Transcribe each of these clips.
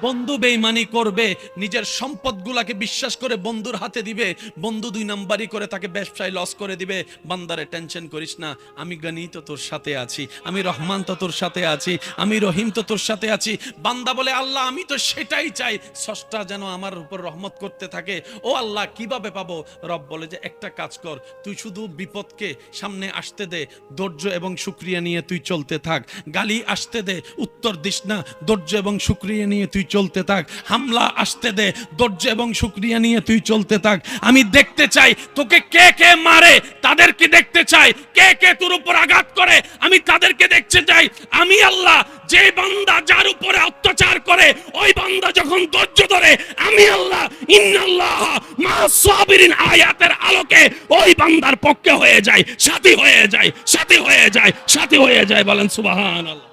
বন্ধু বেঈমানি করবে, নিজের সম্পদগুলাকে বিশ্বাস করে বন্ধুর হাতে দিবে, বন্ধু 2 নাম্বারি করে তাকে ব্যবসায় লস করে দিবে। বান্দারে টেনশন করিস না, আমি গনি তো তোর সাথে আছি, আমি রহমান তো তোর সাথে আছি, আমি রহিম তো তোর সাথে আছি। বান্দা বলে আল্লাহ আমি তো সেটাই চাই, স্রষ্টা যেন আমার উপর রহমত করতে থাকে। ও আল্লাহ কিভাবে পাবো? রব বলে যে একটা কাজ কর, তুই শুধু বিপদকে সামনে আসতে দে, ধৈর্য এবং শুকরিয়া নিয়ে তুই চলতে থাক। গালি আসতে দে, উত্তর দিস না, ধৈর্য এবং শুকরিয়া নিয়ে তুই চলতে থাক। হামলা আসতে দে, ধৈর্য এবং শুকরিয়া নিয়ে তুই চলতে থাক। আমি দেখতে চাই তোকে কে কে মারে, তাদেরকে দেখতে চাই। কে কে তোর উপর আঘাত করে, আমি তাদেরকে দেখতে চাই। আমি আল্লাহ যে বান্দা যার উপরে অত্যাচার করে, ওই বান্দা যখন ধৈর্য ধরে, আমি আল্লাহ ইন্নাল্লাহ মা'আস সাবিরিন আয়াতের আলোকে ওই বান্দার পক্ষে হয়ে যায়, সাথী হয়ে যায়, সাথী হয়ে যায়, সাথী হয়ে যায়। বলেন সুবহানাল্লাহ।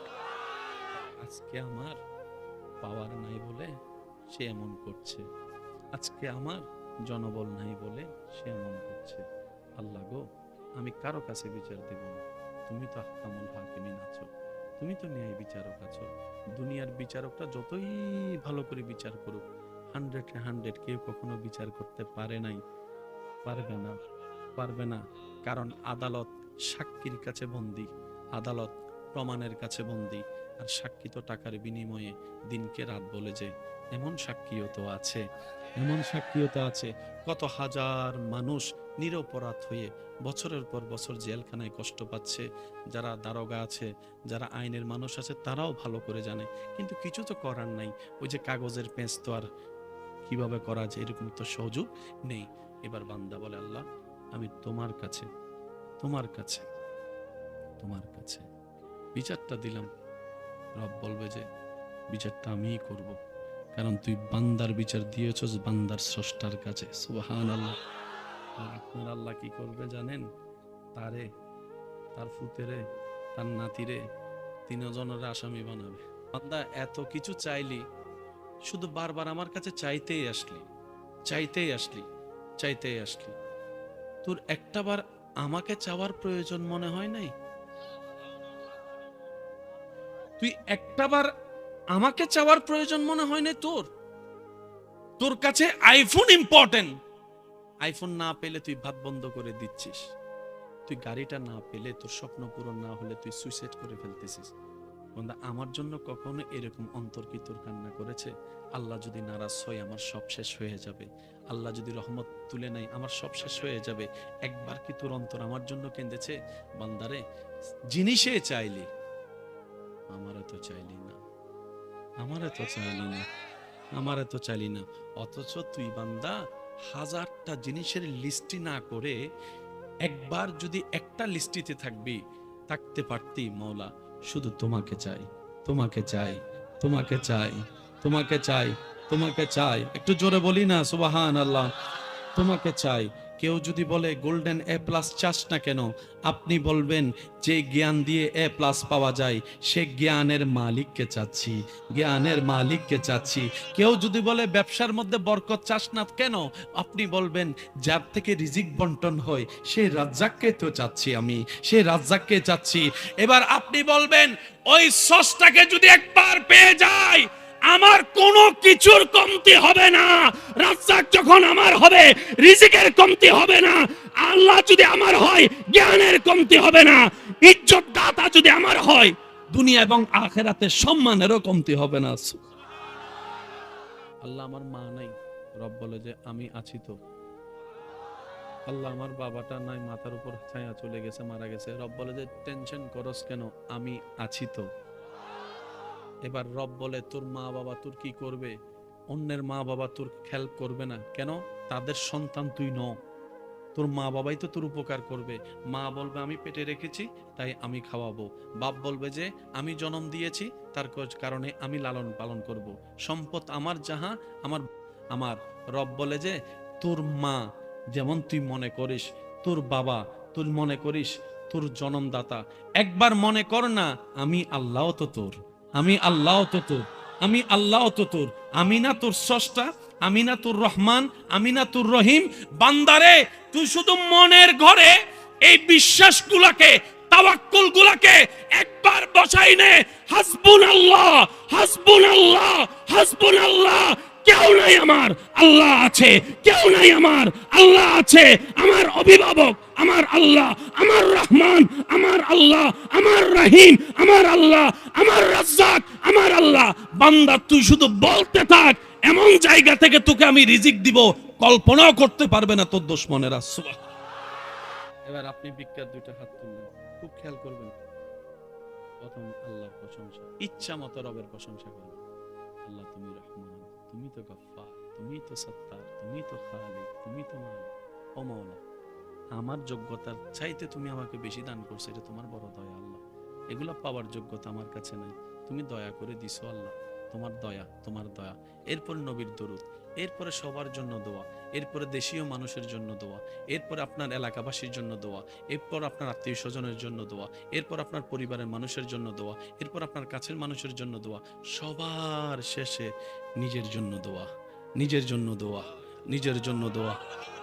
আজকে আমার পাওয়ার নাই বলে সে এমন করছে, আজকে আমার জনবল নাই বলে সে এমন করছে। আল্লাহ গো, আমি কারো কাছে বিচার দেব না, তুমি তো আহকামুল হাকিমিন আছো, তুমি তো ন্যায় বিচারক আছো। দুনিয়ার বিচারকরা যতই ভালো করে বিচার করুক, 100 কেউ কখনো বিচার করতে পারে নাই, পারবে না, পারবে না। কারণ আদালত সাক্ষীর কাছে বন্দী, আদালত প্রমাণের কাছে বন্দী। আর সাক্ষী তো টাকার বিনিময়ে দিনকে রাত বলে যে, এমন সাক্ষীও তো আছে, এমন সাক্ষীও তো আছে। কত হাজার মানুষ নিরপরাধ হয়ে বছরের পর বছর জেলখানায় কষ্ট পাচ্ছে। যারা দারোগা আছে, যারা আইনের মানুষ আছে, তারাও ভালো করে জানে, কিন্তু কিছু তো করার নাই। ওই যে কাগজের পেঁচ তো আর কিভাবে করা যায় এরকম তো সুযোগ নেই। এবার বান্দা বলে আল্লাহ আমি তোমার কাছে, তোমার কাছে, তোমার কাছে বিচারটা দিলাম। রব বলবে যে বিচারটা আমিই করব, কারণ তুই বান্দার বিচার দিয়েছস বান্দার স্রষ্টার কাছে। সুবহানাল্লাহ। আর আপনার আল্লাহ কি করবে জানেন? তারে, তার ফুতেরে, তার নাতিরে, তিনজনের আসামি বানাবে। বান্দা এত কিছু চাইলি, শুধু বারবার আমার কাছে চাইতেই আসলি, চাইতেই আসলি, চাইতেই আসলি। তোর একটাবার আমাকে চাওয়ার প্রয়োজন মনে হয় নাই? তুই একটাবার আমাকে চাওয়ার প্রয়োজন মনে হয় নাই তোর? তোর কাছে আইফোন ইম্পর্টেন্ট, আইফোন না পেলে তুই ভাত বন্ধ করে দিচ্ছিস। তুই গাড়িটা না পেলে, তোর স্বপ্ন পূরণ না হলে তুই সুইসাইড করে ফেলতেছিস। বন্ধা আমার জন্য কখনো এরকম অন্তর কি তোর কান্না করেছে? আল্লাহ যদি নারাজ হয় আমার সব শেষ হয়ে যাবে, আল্লাহ যদি রহমত তুলে নেয় আমার সব শেষ হয়ে যাবে। একবার কি তোর অন্তর আমার জন্য কেঁদেছে? বান্দারে জিনিসে চাইলি, আমারে তো চাইলি না, আমারে তো চাইলি না, আমারে তো চাইলি না। অথচ তুই বান্দা হাজারটা জিনিসের লিস্টি না করে একবার যদি একটা লিস্টিতে থাকবি, থাকতে পারতি। মওলা শুধু তোমাকে চাই, তোমাকে চাই, তোমাকে চাই, তোমাকে চাই, তোমাকে চাই। একটু জোরে বলি না সুবহানাল্লাহ। তোমাকে চাই। কেউ যদি বলে গোল্ডেন এ প্লাস চাস না কেন, আপনি বলবেন যে জ্ঞান দিয়ে এ প্লাস পাওয়া যায় সে জ্ঞানের মালিককে চাচ্ছি, জ্ঞানের মালিককে চাচ্ছি। কেউ যদি বলে ব্যবসার মধ্যে বরকত চাস না কেন, আপনি বলবেন যার থেকে রিজিক বন্টন হয় সেই রাজ্জাককে তো চাচ্ছি আমি, সেই রাজ্জাককে চাচ্ছি। এবার আপনি বলবেন ওই স্রষ্টাকে যদি একবার পেয়ে যায় আমার কোনো কিছুর কমতি হবে না। রাজ্জাক যখন আমার হবে রিজিকের কমতি হবে না। আল্লাহ যদি আমার হয় জ্ঞানের কমতি হবে না। ইজ্জত দাতা যদি আমার হয় দুনিয়া এবং আখিরাতে সম্মানেরও কমতি হবে না। আল্লাহ আমার মা নাই, রব বলে যে আমি আছি তো। আল্লাহ আমার বাবাটা নাই, মাথার উপর ছায়া চলে গেছে, মারা গেছে, রব বলে যে টেনশন করস কেন, আমি আছি তো। এবার রব বলে তোর মা বাবা তোর কি করবে? অন্যের মা বাবা তোর হেল্প করবে না কেন? তাদের সন্তান তুই ন, তোর মা বাবাই তো তোর উপকার করবে। মা বলবে আমি পেটে রেখেছি তাই আমি খাওয়াবো, বাপ বলবে যে আমি জন্ম দিয়েছি তার কারণে আমি লালন পালন করব। সম্পদ আমার যাহা আমার আমার। রব বলে যে তোর মা যেমন তুই মনে করিস, তোর বাবা তুই মনে করিস তোর জন্মদাতা, একবার মনে কর না আমি আল্লাহ তো তোর, আমি আল্লাহ তো তোর, আমি আল্লাহ তো তোর। আমি না তোর স্রষ্টা, আমি না তোর রহমান, আমি না তোর রহিম? বান্দারে তুই শুধু মনের ঘরে এই বিশ্বাসগুলোকে তাওয়াক্কুল গুলাকে একবার বসাই নে, হাসবুনাল্লাহ হাসবুনাল্লাহ হাসবুনাল্লাহ, কেউ নাই আমার, আল্লাহ আছে, কেউ নাই আমার, আল্লাহ আছে, আমার অভিভাবক আমার আল্লাহ, আমার রহমান আমার আল্লাহ, আমার রহিম আমার আল্লাহ, আমার রাজ্জাক আমার আল্লাহ। বান্দা তুই শুধু বলতে থাক, এমন জায়গা থেকে তোকে আমি রিজিক দিব কল্পনাও করতে পারবে না তোর দুশমনেরা। সুবহানাল্লাহ। এবার আপনি বিজ্ঞার দুইটা হাত তুললেন, খুব খেয়াল করবেন। প্রথম আল্লাহর প্রশংসা, ইচ্ছা মতো রবের প্রশংসা করবেন। আল্লাহ তুমি রহমান, তুমি তো গফফার, তুমি তো সত্তার, তুমি তো খালিক, তুমি তো মালিক। ও মাওলা, আমার যোগ্যতার চাইতে তুমি আমাকে বেশি দান করছো, এটা তোমার বড় দয়া আল্লাহ। এগুলো পাওয়ার যোগ্যতা আমার কাছে নাই, তুমি দয়া করে দিছো আল্লাহ, তোমার দয়া, তোমার দয়া। এরপর নবীর দরুদ, এরপরে সবার জন্য দোয়া, এরপরে দেশীয় মানুষের জন্য দোয়া, এরপর আপনার এলাকাবাসীর জন্য দোয়া, এরপর আপনার আত্মীয় স্বজনের জন্য দোয়া, এরপর আপনার পরিবারের মানুষের জন্য দোয়া, এরপর আপনার কাছের মানুষের জন্য দোয়া, সবার শেষে নিজের জন্য দোয়া, নিজের জন্য দোয়া, নিজের জন্য দোয়া,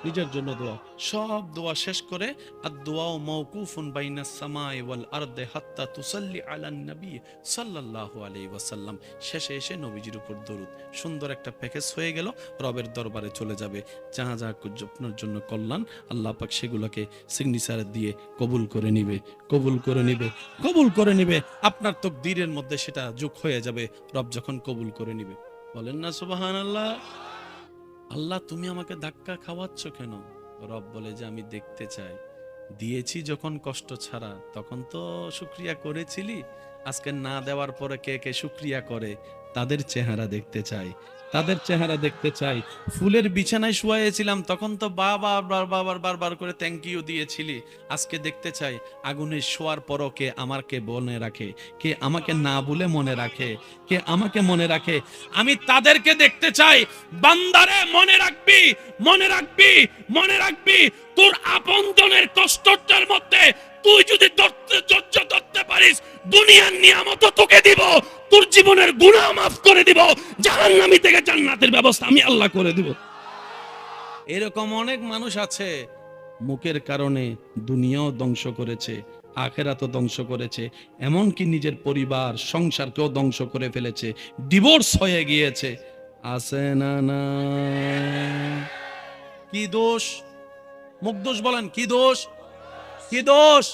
নিজের জন্য দোয়া। সব দোয়া শেষ করে আদ-দুআউ মাওকুফুন বাইনাস সামাই ওয়াল আরদি হাত্তা তুসাল্লি আলান নবী সাল্লাল্লাহু আলাইহি ওয়াসাল্লাম। শেষে এসে নবীজির উপর দরুদ। সুন্দর একটা প্যাকেজ হয়ে গেল, রবের দরবারে চলে যাবে। যাহা যাহা আপনার জন্য কল্যাণ, আল্লাহ পাক সেগুলোকে সিগনেচার দিয়ে কবুল করে নিবে, কবুল করে নিবে, কবুল করে নিবে। আপনার তাকদীরের মধ্যে সেটা যোগ হয়ে যাবে রব যখন কবুল করে নিবে। বলেন না সুবহানাল্লাহ। আল্লাহ তুমি আমাকে ধাক্কা খাওয়াচ্ছ কেন? রব বলে যে আমি দেখতে চাই, দিয়েছি যখন কষ্ট ছাড়া তখন তো শুকরিয়া করেছিলি, আজকে না দেওয়ার পরে কে কে শুকরিয়া করে তাদের চেহারা দেখতে চাই, তাদের চেহারা দেখতে চাই। ফুলের বিছানায় শুয়েছিলাম তখন তো বারবার করে থ্যাংক ইউ দিয়েছিলি, আজকে দেখতে চাই আগুনে শোয়ার পরও কে আমাকে মনে রাখে, কে আমাকে না বলে মনে রাখে, কে আমাকে মনে রাখে। আমি তাদেরকে দেখতে চাই। বান্দারে মনে রাখবি, মনে রাখবি, মনে রাখবি, তোর আপনজনের কষ্টের মধ্যে তুই যদি ধৈর্য ধরতে পারিস, দুনিয়ার নিয়ামত তোকে দিব, তোর জীবনের গুনাহ মাফ করে দিব, জাহান্নামী থেকে জান্নাতের ব্যবস্থা আমি আল্লাহ করে দিব। এরকম অনেক মানুষ আছে মুখের কারণে দুনিয়াও ধ্বংস করেছে, আখিরাতও ধ্বংস করেছে, এমনকি নিজের পরিবার সংসারকেও ধ্বংস করে ফেলেছে, ডিভোর্স হয়ে গিয়েছে। আছে না না? কি দোষ? মুখ দোষ বলেন, কি দোষ? কি দোষ?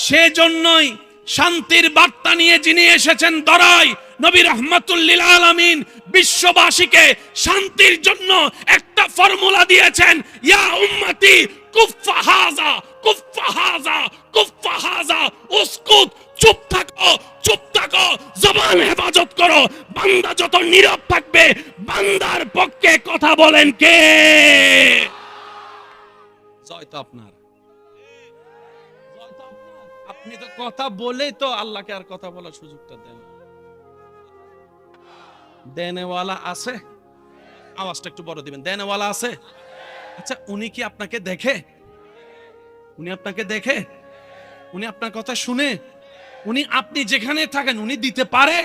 সেজন্যই শান্তির বার্তা নিয়ে যিনি এসেছেন দরাই, নবী রাহমাতুল লিল আলামিন, বিশ্ববাসীকে শান্তির জন্য একটা ফর্মুলা দিয়েছেন, ইয়া উম্মতি কুফা হাযা, কুফা হাযা, কুফা হাযা, উসকুত, চুপ থাকো, চুপ থাকো, জবান হেফাজত করো। বান্দা যত নীরব থাকবে, বান্দার পক্ষে কথা বলেন কে? জয় তো আপনার। আপনি তো কথা বলেই তো আল্লাহকে আর কথা বলার সুযোগটা দেন। দেনেওয়ালা আছে? আওয়াজটা একটু বড় দিবেন। দেনেওয়ালা আছে? আচ্ছা, উনি কি আপনাকে দেখে? উনি আপনাকে দেখে? উনি আপনার কথা শুনে? উনি আপনি যেখানে থাকেন উনি দিতে পারে?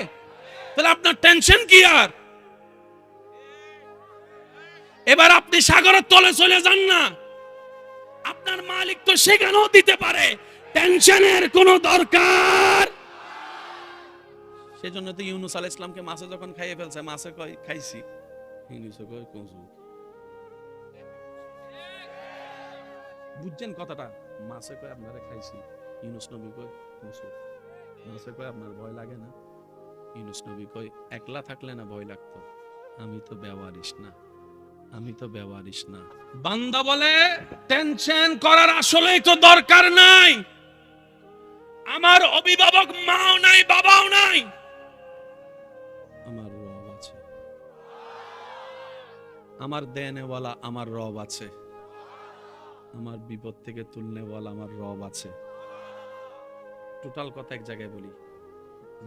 তাহলে আপনার টেনশন কি? আর এবার আপনি সাগরের তলে চলে যান না, আপনার মালিক তো সেখানেও দিতে পারে, টেনশনের কোনো দরকার। সেজন্য তো ইউনূস আলাইহিস সালামকে মাছে যখন খাইয়ে ফেলছে, মাছে কয় খাইছি, ইউনূস কয় কসু। বুঝছেন কথাটা? মাছে কয় আপনারে খাইছি, ইউনূস নবী কয় কসু। মাছে কয় আপনার ভয় লাগে না? ইউনূস নবী কয় একলা থাকলে না ভয় লাগতো, আমি তো বেওয়ারিশ না, আমি তো বেওয়ারিশ না। বান্দা বলে টেনশন করার আসলেই তো দরকার নাই, আমার অভিভাবক মাও নাই, বাবাও নাই, আমার রব আছে, আমার দেনেওয়ালা আমার রব আছে, আমার বিপদ থেকে তুলনেওয়ালা আমার রব আছে। টোটাল কথা এক জায়গায় বলি,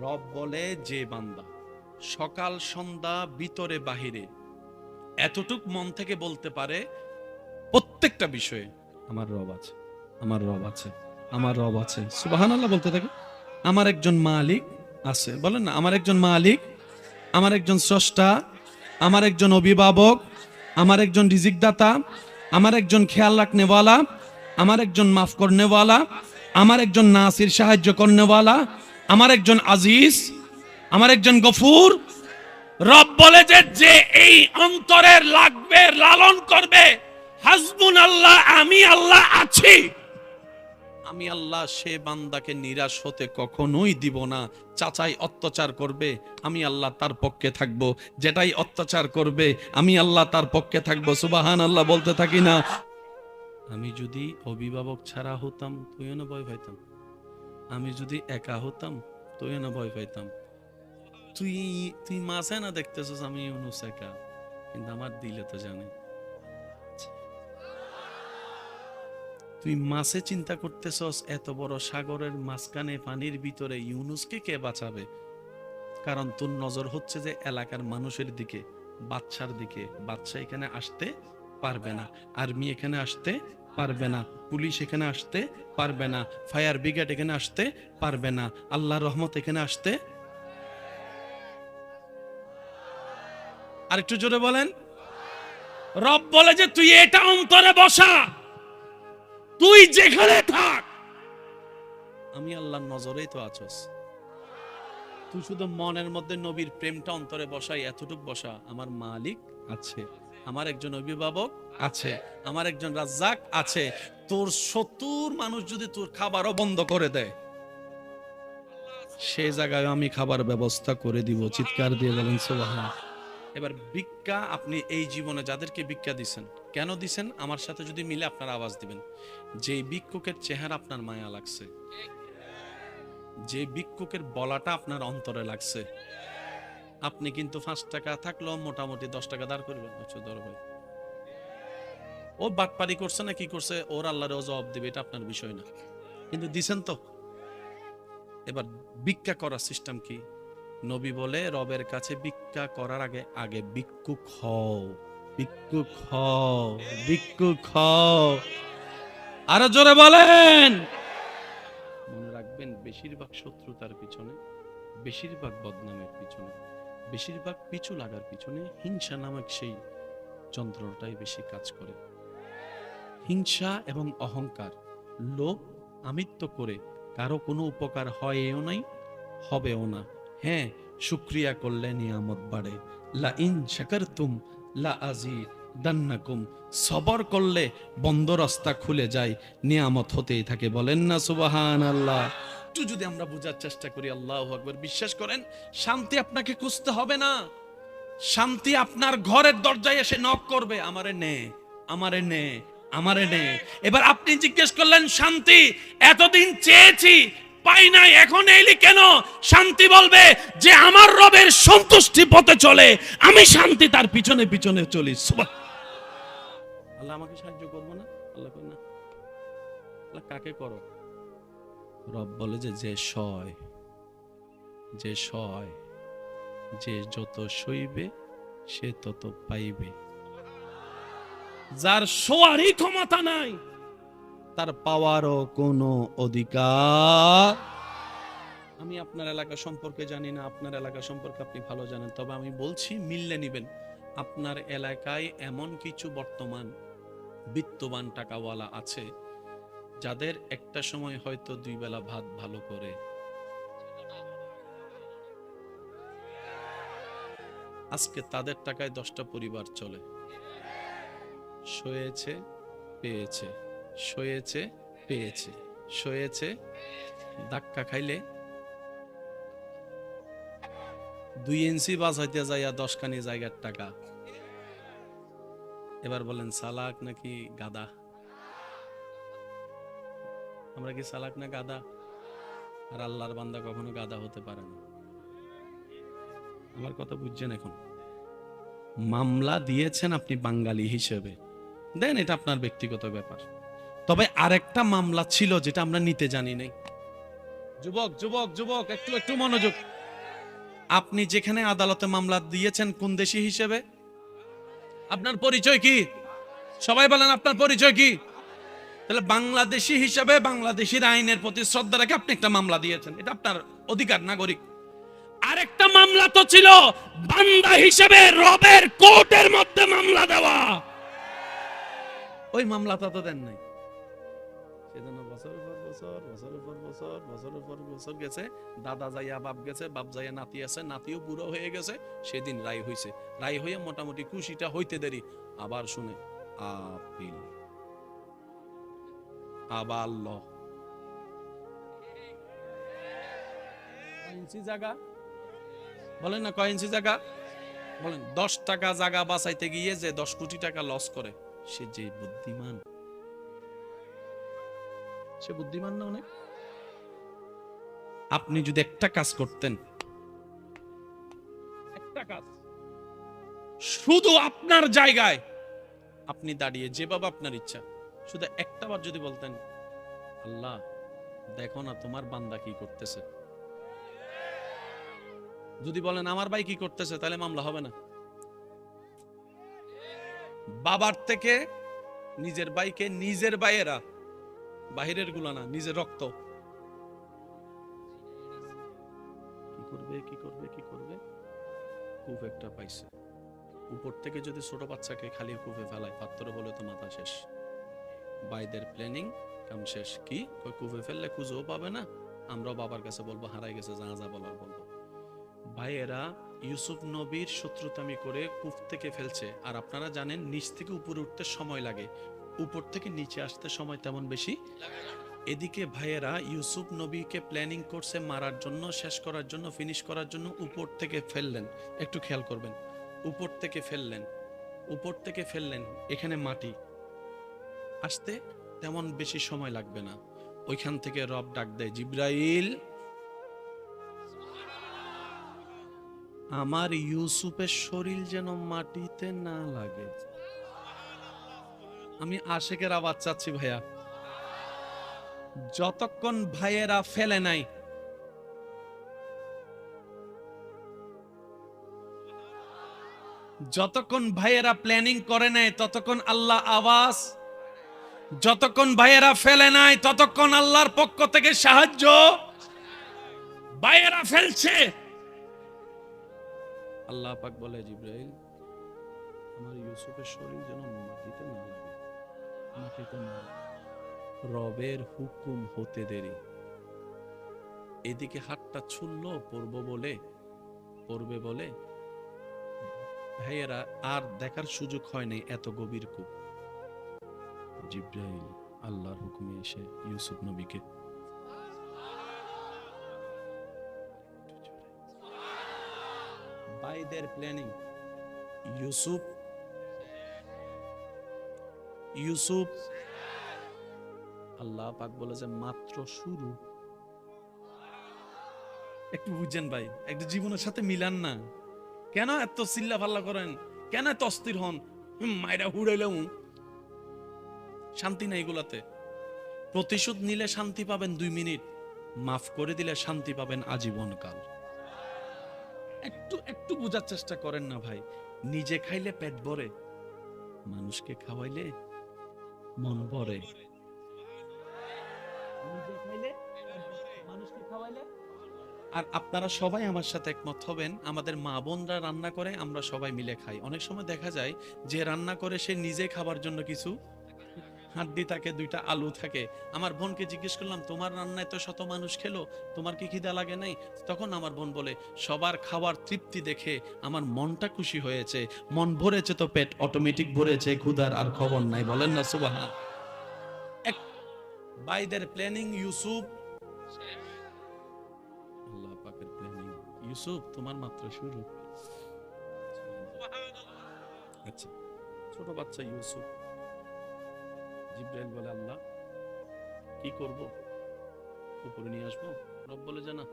রব বলে যে বান্দা সকাল সন্ধ্যা ভিতরে বাহিরে এতটুক মন থেকে বলতে পারে প্রত্যেকটা বিষয়ে আমার রব আছে, আমার রব আছে, আমার রব আছে, সুবহানাল্লাহ বলতে থাকে। আমার একজন মালিক আছে, বলেন না, আমার একজন মালিক, আমার একজন স্রষ্টা, আমার একজন অভিভাবক, আমার একজন রিজিক দাতা, আমার একজন খেয়াল রাখনেওয়ালা, আমার একজন মাফ করনেওয়ালা, আমার একজন নাসির, সাহায্য করনেওয়ালা, আমার একজন আজিজ, আমার একজন গফুর। রব বলে যে এই অন্তরের লাগবে, লালন করবে, হাসবুনাল্লাহ, আমি আল্লাহ আছি, আমি আল্লাহ সে বান্দাকে নিরাশ হতে কখনোই দিব না। চাচাই অত্যাচার করবে, আমি আল্লাহ তার পক্ষে থাকব। যেটাই অত্যাচার করবে, আমি আল্লাহ তার পক্ষে থাকবো। সুবহানাল্লাহ বলতে থাকি না? আমি যদি অভিভাবক ছাড়া হতাম, তুইও না ভয় পাইতাম। আমি যদি একা হতাম, তুইও না ভয় পাইতাম। তুই মাসে না দেখতেছিস আমি ইউনুস একা, কিন্তু আমার দিলে তো জানে। তুই মাছে চিন্তা করতেছস, এত বড় সাগরের মাঝখানে পানির ভিতরে ইউনুসকে কে বাঁচাবে? কারণ তোর নজর হচ্ছে যে এলাকার মানুষের দিকে, বাচ্চার দিকে। বাচ্চা এখানে আসতে পারবে না, আর্মি এখানে আসতে পারবে না, পুলিশ এখানে আসতে পারবে না, ফায়ার ব্রিগেড এখানে আসতে পারবে না, আল্লাহর রহমত এখানে আসতে। আরেকটু জোরে বলেন। রব বলে যে তুই এটা অন্তরে বসা, তুই যেখানে থাক, আমি আল্লাহর নজরেই তো আছস। তুই শুধু মনের মধ্যে নবীর প্রেমটা অন্তরে বসাই, এতটুক বসা, আমার মালিক আছে, আমার একজন অভিভাবক আছে, আমার একজন রাজ্জাক আছে। তোর 70 মানুষ যদি তোর খাবারও বন্ধ করে দেয়, সে জায়গায় আমি খাবার ব্যবস্থা করে দিব। চিৎকার দিয়ে বলেন সুবহানাল্লাহ। এবার ভিক্ষা, আপনি এই জীবনে যাদেরকে ভিক্ষা দিছেন, কেন দিছেন? আমার সাথে যদি মিলে আপনার আওয়াজ দিবেন। যে ভিক্ষুকের চেহারা আপনার মায়া লাগছে, যে ভিক্ষুকের বলাটা আপনার অন্তরে লাগছে, আপনি কিন্তু 5 টাকা থাকলেও মোটামুটি 10 টাকা দাঁড় করবেন। আচ্ছা ধরো ভাই, ও বাটপারি করছে না কি করছে, ওর আল্লাহর জবাব দিবে, এটা আপনার বিষয় না, কিন্তু দিছেন তো। এবার ভিক্ষা করার সিস্টেম কি? নবী বলে রবের কাছে ভিক্ষা করার আগে আগে ভিক্ষুক হও, ভিক্ষুক হও, ভিক্ষুক হও। আরো জোরে বলেন। মনে রাখবেন, বেশিরভাগ শত্রুতার পিছনে, বেশিরভাগ বদনামের পিছনে, বেশিরভাগ পিছু লাগার পিছনে হিংসা নামক সেই যন্ত্রটাই বেশি কাজ করে। হিংসা এবং অহংকার, লোভ, আমিত্ব করে কারো কোনো উপকার হয়ও নাই, হবেও না। হ্যাঁ, শুকরিয়া করলে নিয়ামত বাড়ে। লা ইন শাকারতুম লা আযীদান্নাকুম, সবর করলে বন্ধ রাস্তা খুলে যায়, নিয়ামত হতেই থাকে। বলেন না সুবহানাল্লাহ। একটু যদি আমরা বোঝার চেষ্টা করি, আল্লাহু আকবার, বিশ্বাস করেন শান্তি আপনাকে খুঁজতে হবে না। শান্তি আপনার ঘরের দরজায় এসে নক করবে, আমারে নে, আমারে নে, আমারে নে। এবার আপনি জিজ্ঞেস করলেন, শান্তি এতদিন চেয়েছি পাই নাই, এখন এলি কেন? শান্তি বলবে যে আমার রবের সন্তুষ্টি পথে চলে, আমি শান্তি তার পিছনে পিছনে চলি। আল্লাহ আমাকে সাহায্য করবো না? আল্লাহ কই না। আল্লাহ কাকে করো? রব বলে যে সয়, যে সয়, যে যত সইবে সে তত পাইবে। যার শোয়ারই ক্ষমতা নাই, তার পাওয়ারও কোনো অধিকার। আমি আপনার এলাকা সম্পর্কে জানি না, আপনার এলাকা সম্পর্কে আপনি ভালো জানেন, তবে আমি বলছি মিললে নিবেন। আপনার এলাকায় এমন কিছু বর্তমান বিত্তবান টাকাওয়ালা আছে, যাদের একটা সময় হয়তো 2 বেলা ভাত ভালো করে, আজকে তাদের টাকায় 10টা পরিবার চলে। সয়েছে, পেয়েছে, সয়েছে, পেয়েছে, সয়েছে। ধাক্কা খাইলে 2 ইঞ্চি বাস হইতে যাইয়া 10 খানি জায়গার টাকা। এবার বলেন চালাক নাকি গাদা? আমরা কি চালাক না গাদা? আর আল্লাহর বান্দা কখনো গাদা হতে পারে না। আমার কথা বুঝছেন? এখন মামলা দিয়েছেন আপনি বাঙালি হিসেবে, দেন, এটা আপনার ব্যক্তিগত ব্যাপার। তবে আরেকটা মামলা ছিল যেটা আমরা নিতে জানি নাই। যুবক যুবক যুবক, একটু একটু মনোযোগ। আপনি যেখানে আদালতে মামলা দিয়েছেন কোন দেশি হিসেবে? আপনার পরিচয় কি? সবাই বলেন আপনার পরিচয় কি? তাহলে বাংলাদেশি হিসেবে বাংলাদেশের আইনের প্রতি শ্রদ্ধা রেখে আপনি একটা মামলা দিয়েছেন, এটা আপনার অধিকার, নাগরিক। আরেকটা মামলা তো ছিল বান্দা হিসেবে রবের কোর্টের মধ্যে মামলা দেওয়া। ওই মামলাটা তো দেন নাই, সেজন্য বছরের পর বছর, বছরের বছর, বছরের পর বছর গেছে, দাদা যাইয়া বাপ গেছে, বাপ যাইয়া নাতি আছে, নাতিও বুড়ো হয়ে গেছে, সেদিন রায় হইছে, রায় হইয়া মোটামুটি খুশিটা হইতে দেরি, আবার শুনে আপিল, আবার ল ইঞ্চি জায়গা বলেন না, কয় ইঞ্চি জায়গা বলেন। 10 টাকা জায়গা বাঁচাইতে গিয়ে যে 10 কোটি টাকা লস করে, সে যে বুদ্ধিমান, সে বুদ্ধিমান না অনেক? আপনি যদি একটা কাজ করতেন, একটা কাজ, শুধু আপনার জায়গায় আপনি দাঁড়িয়ে যেভাবে আপনার ইচ্ছা, শুধু একটা বার যদি বলতেন, আল্লাহ দেখো না তোমার বান্দা কি করতেছে, যদি বলেন আমার ভাই কি করতেছে, তাহলে মামলা হবে না। বাবার থেকে নিজের ভাইকে, নিজের ভাইয়েরা, বাহিরের গুলা না, নিজের রক্ত, কি করবে কি করবে কি করবে, কূপ একটা পাইছে, উপর থেকে যদি ছোট বাচ্চাকে খালি কূপে ফেলায়, পাত্রে বলে তো মাথা শেষ, ভাইদের প্ল্যানিং কাম শেষ। কি কূপে ফেললে খুঁজেও পাবে না, আমরাও বাবার কাছে বলবো হারাই গেছে, যা যা বলার বলবো। ভাইয়েরা ইউসুফ নবীর শত্রুতামি করে কূপ থেকে ফেলছে, আর আপনারা জানেন নিচ থেকে উপরে উঠতে সময় লাগে, উপর থেকে নিচে আসতে সময় তেমন বেশি। এদিকে ভাইয়েরা ইউসুফ নবীকে প্ল্যানিং করছে মারার জন্য, শেষ করার জন্য, ফিনিশ করার জন্য, উপর থেকে ফেললেন, একটু খেয়াল করবেন, উপর থেকে ফেললেন, উপর থেকে ফেললেন, এখানে মাটি আসতে তেমন বেশি সময় লাগবে না, ওইখান থেকে রব ডাক দেয়, জিব্রাইল আমার ইউসুফের শরীর যেন মাটিতে না লাগে। আমি আশেকের আওয়াজ চাচ্ছি ভাইয়া, যতক্ষণ ভাইয়েরা ফেলে নাই, যতক্ষণ ভাইয়েরা প্ল্যানিং করে নাই, ততক্ষণ আল্লাহ আওয়াজ, যতক্ষণ ভাইয়েরা ফেলে নাই, ততক্ষণ আল্লাহর পক্ষ থেকে সাহায্য। ভাইয়েরা ফেলছে, আল্লাহ পাক বলে, জিব্রাইল আমার ইউসুফের শরীর যেন মাটিতে না লাগে, মাটিতে না লাগে। রবের হুকুম হতে দেরি, এদিকে হাতটা ছুড়লো পড়বে বলে ভাইয়েরা আর দেখার সুযোগ হয় নাই, এত গভীর কূপ। জিব্রাইল আল্লাহর হুকুমে এসে ইউসুফ নবীকে, ভাইদের প্ল্যানিং, ইউসুফ আল্লাহ পাক বলে যে মাত্র শুরু। একটু বুঝছেন ভাই, একটু জীবনের সাথে মিলান না, কেন এত চিল্লা ফাল্লা করেন, কেন এত অস্থির হন, মাইরা হুড়াইলাম, শান্তি নাই এগুলাতে। প্রতিশোধ নিলে শান্তি পাবেন 2 মিনিট, মাফ করে দিলে শান্তি পাবেন আজীবন কাল। একটু একটু বোঝার চেষ্টা করেন না ভাই, নিজে খাইলে পেট ভরে, মানুষকে খাওয়াইলে মন ভরে। নিজে খাইলে মানুষকে খাওয়াইলে, আর আপনারা সবাই আমার সাথে একমত হবেন, আমাদের মা বোনরা রান্না করে, আমরা সবাই মিলে খাই। অনেক সময় দেখা যায় যে রান্না করে সে নিজে খাবার জন্য কিছু হাড্ডি থাকে, 2টা আলু থাকে। আমার বোনকে জিজ্ঞেস করলাম, তোমার রান্নায় তো শত মানুষ খেলো, তোমার কি খিদা লাগে নাই? তখন আমার বোন বলে, সবার খাবার তৃপ্তি দেখে আমার মনটা খুশি হয়েছে, মন ভরেছে তো পেট অটোমেটিক ভরেছে, ক্ষুধার আর খবর নাই। বলেন না সুবহান। ভাইদের প্ল্যানিং ইউসুফ, আল্লাহ পাকের প্ল্যানিং ইউসুফ তোমার মাত্র শুরু। আচ্ছা, ছোট বাচ্চা ইউসুফ, জিব্রাইল বলে, আল্লাহ কি করব, উপরে নিয়ে আসবো? রব বলে যে না।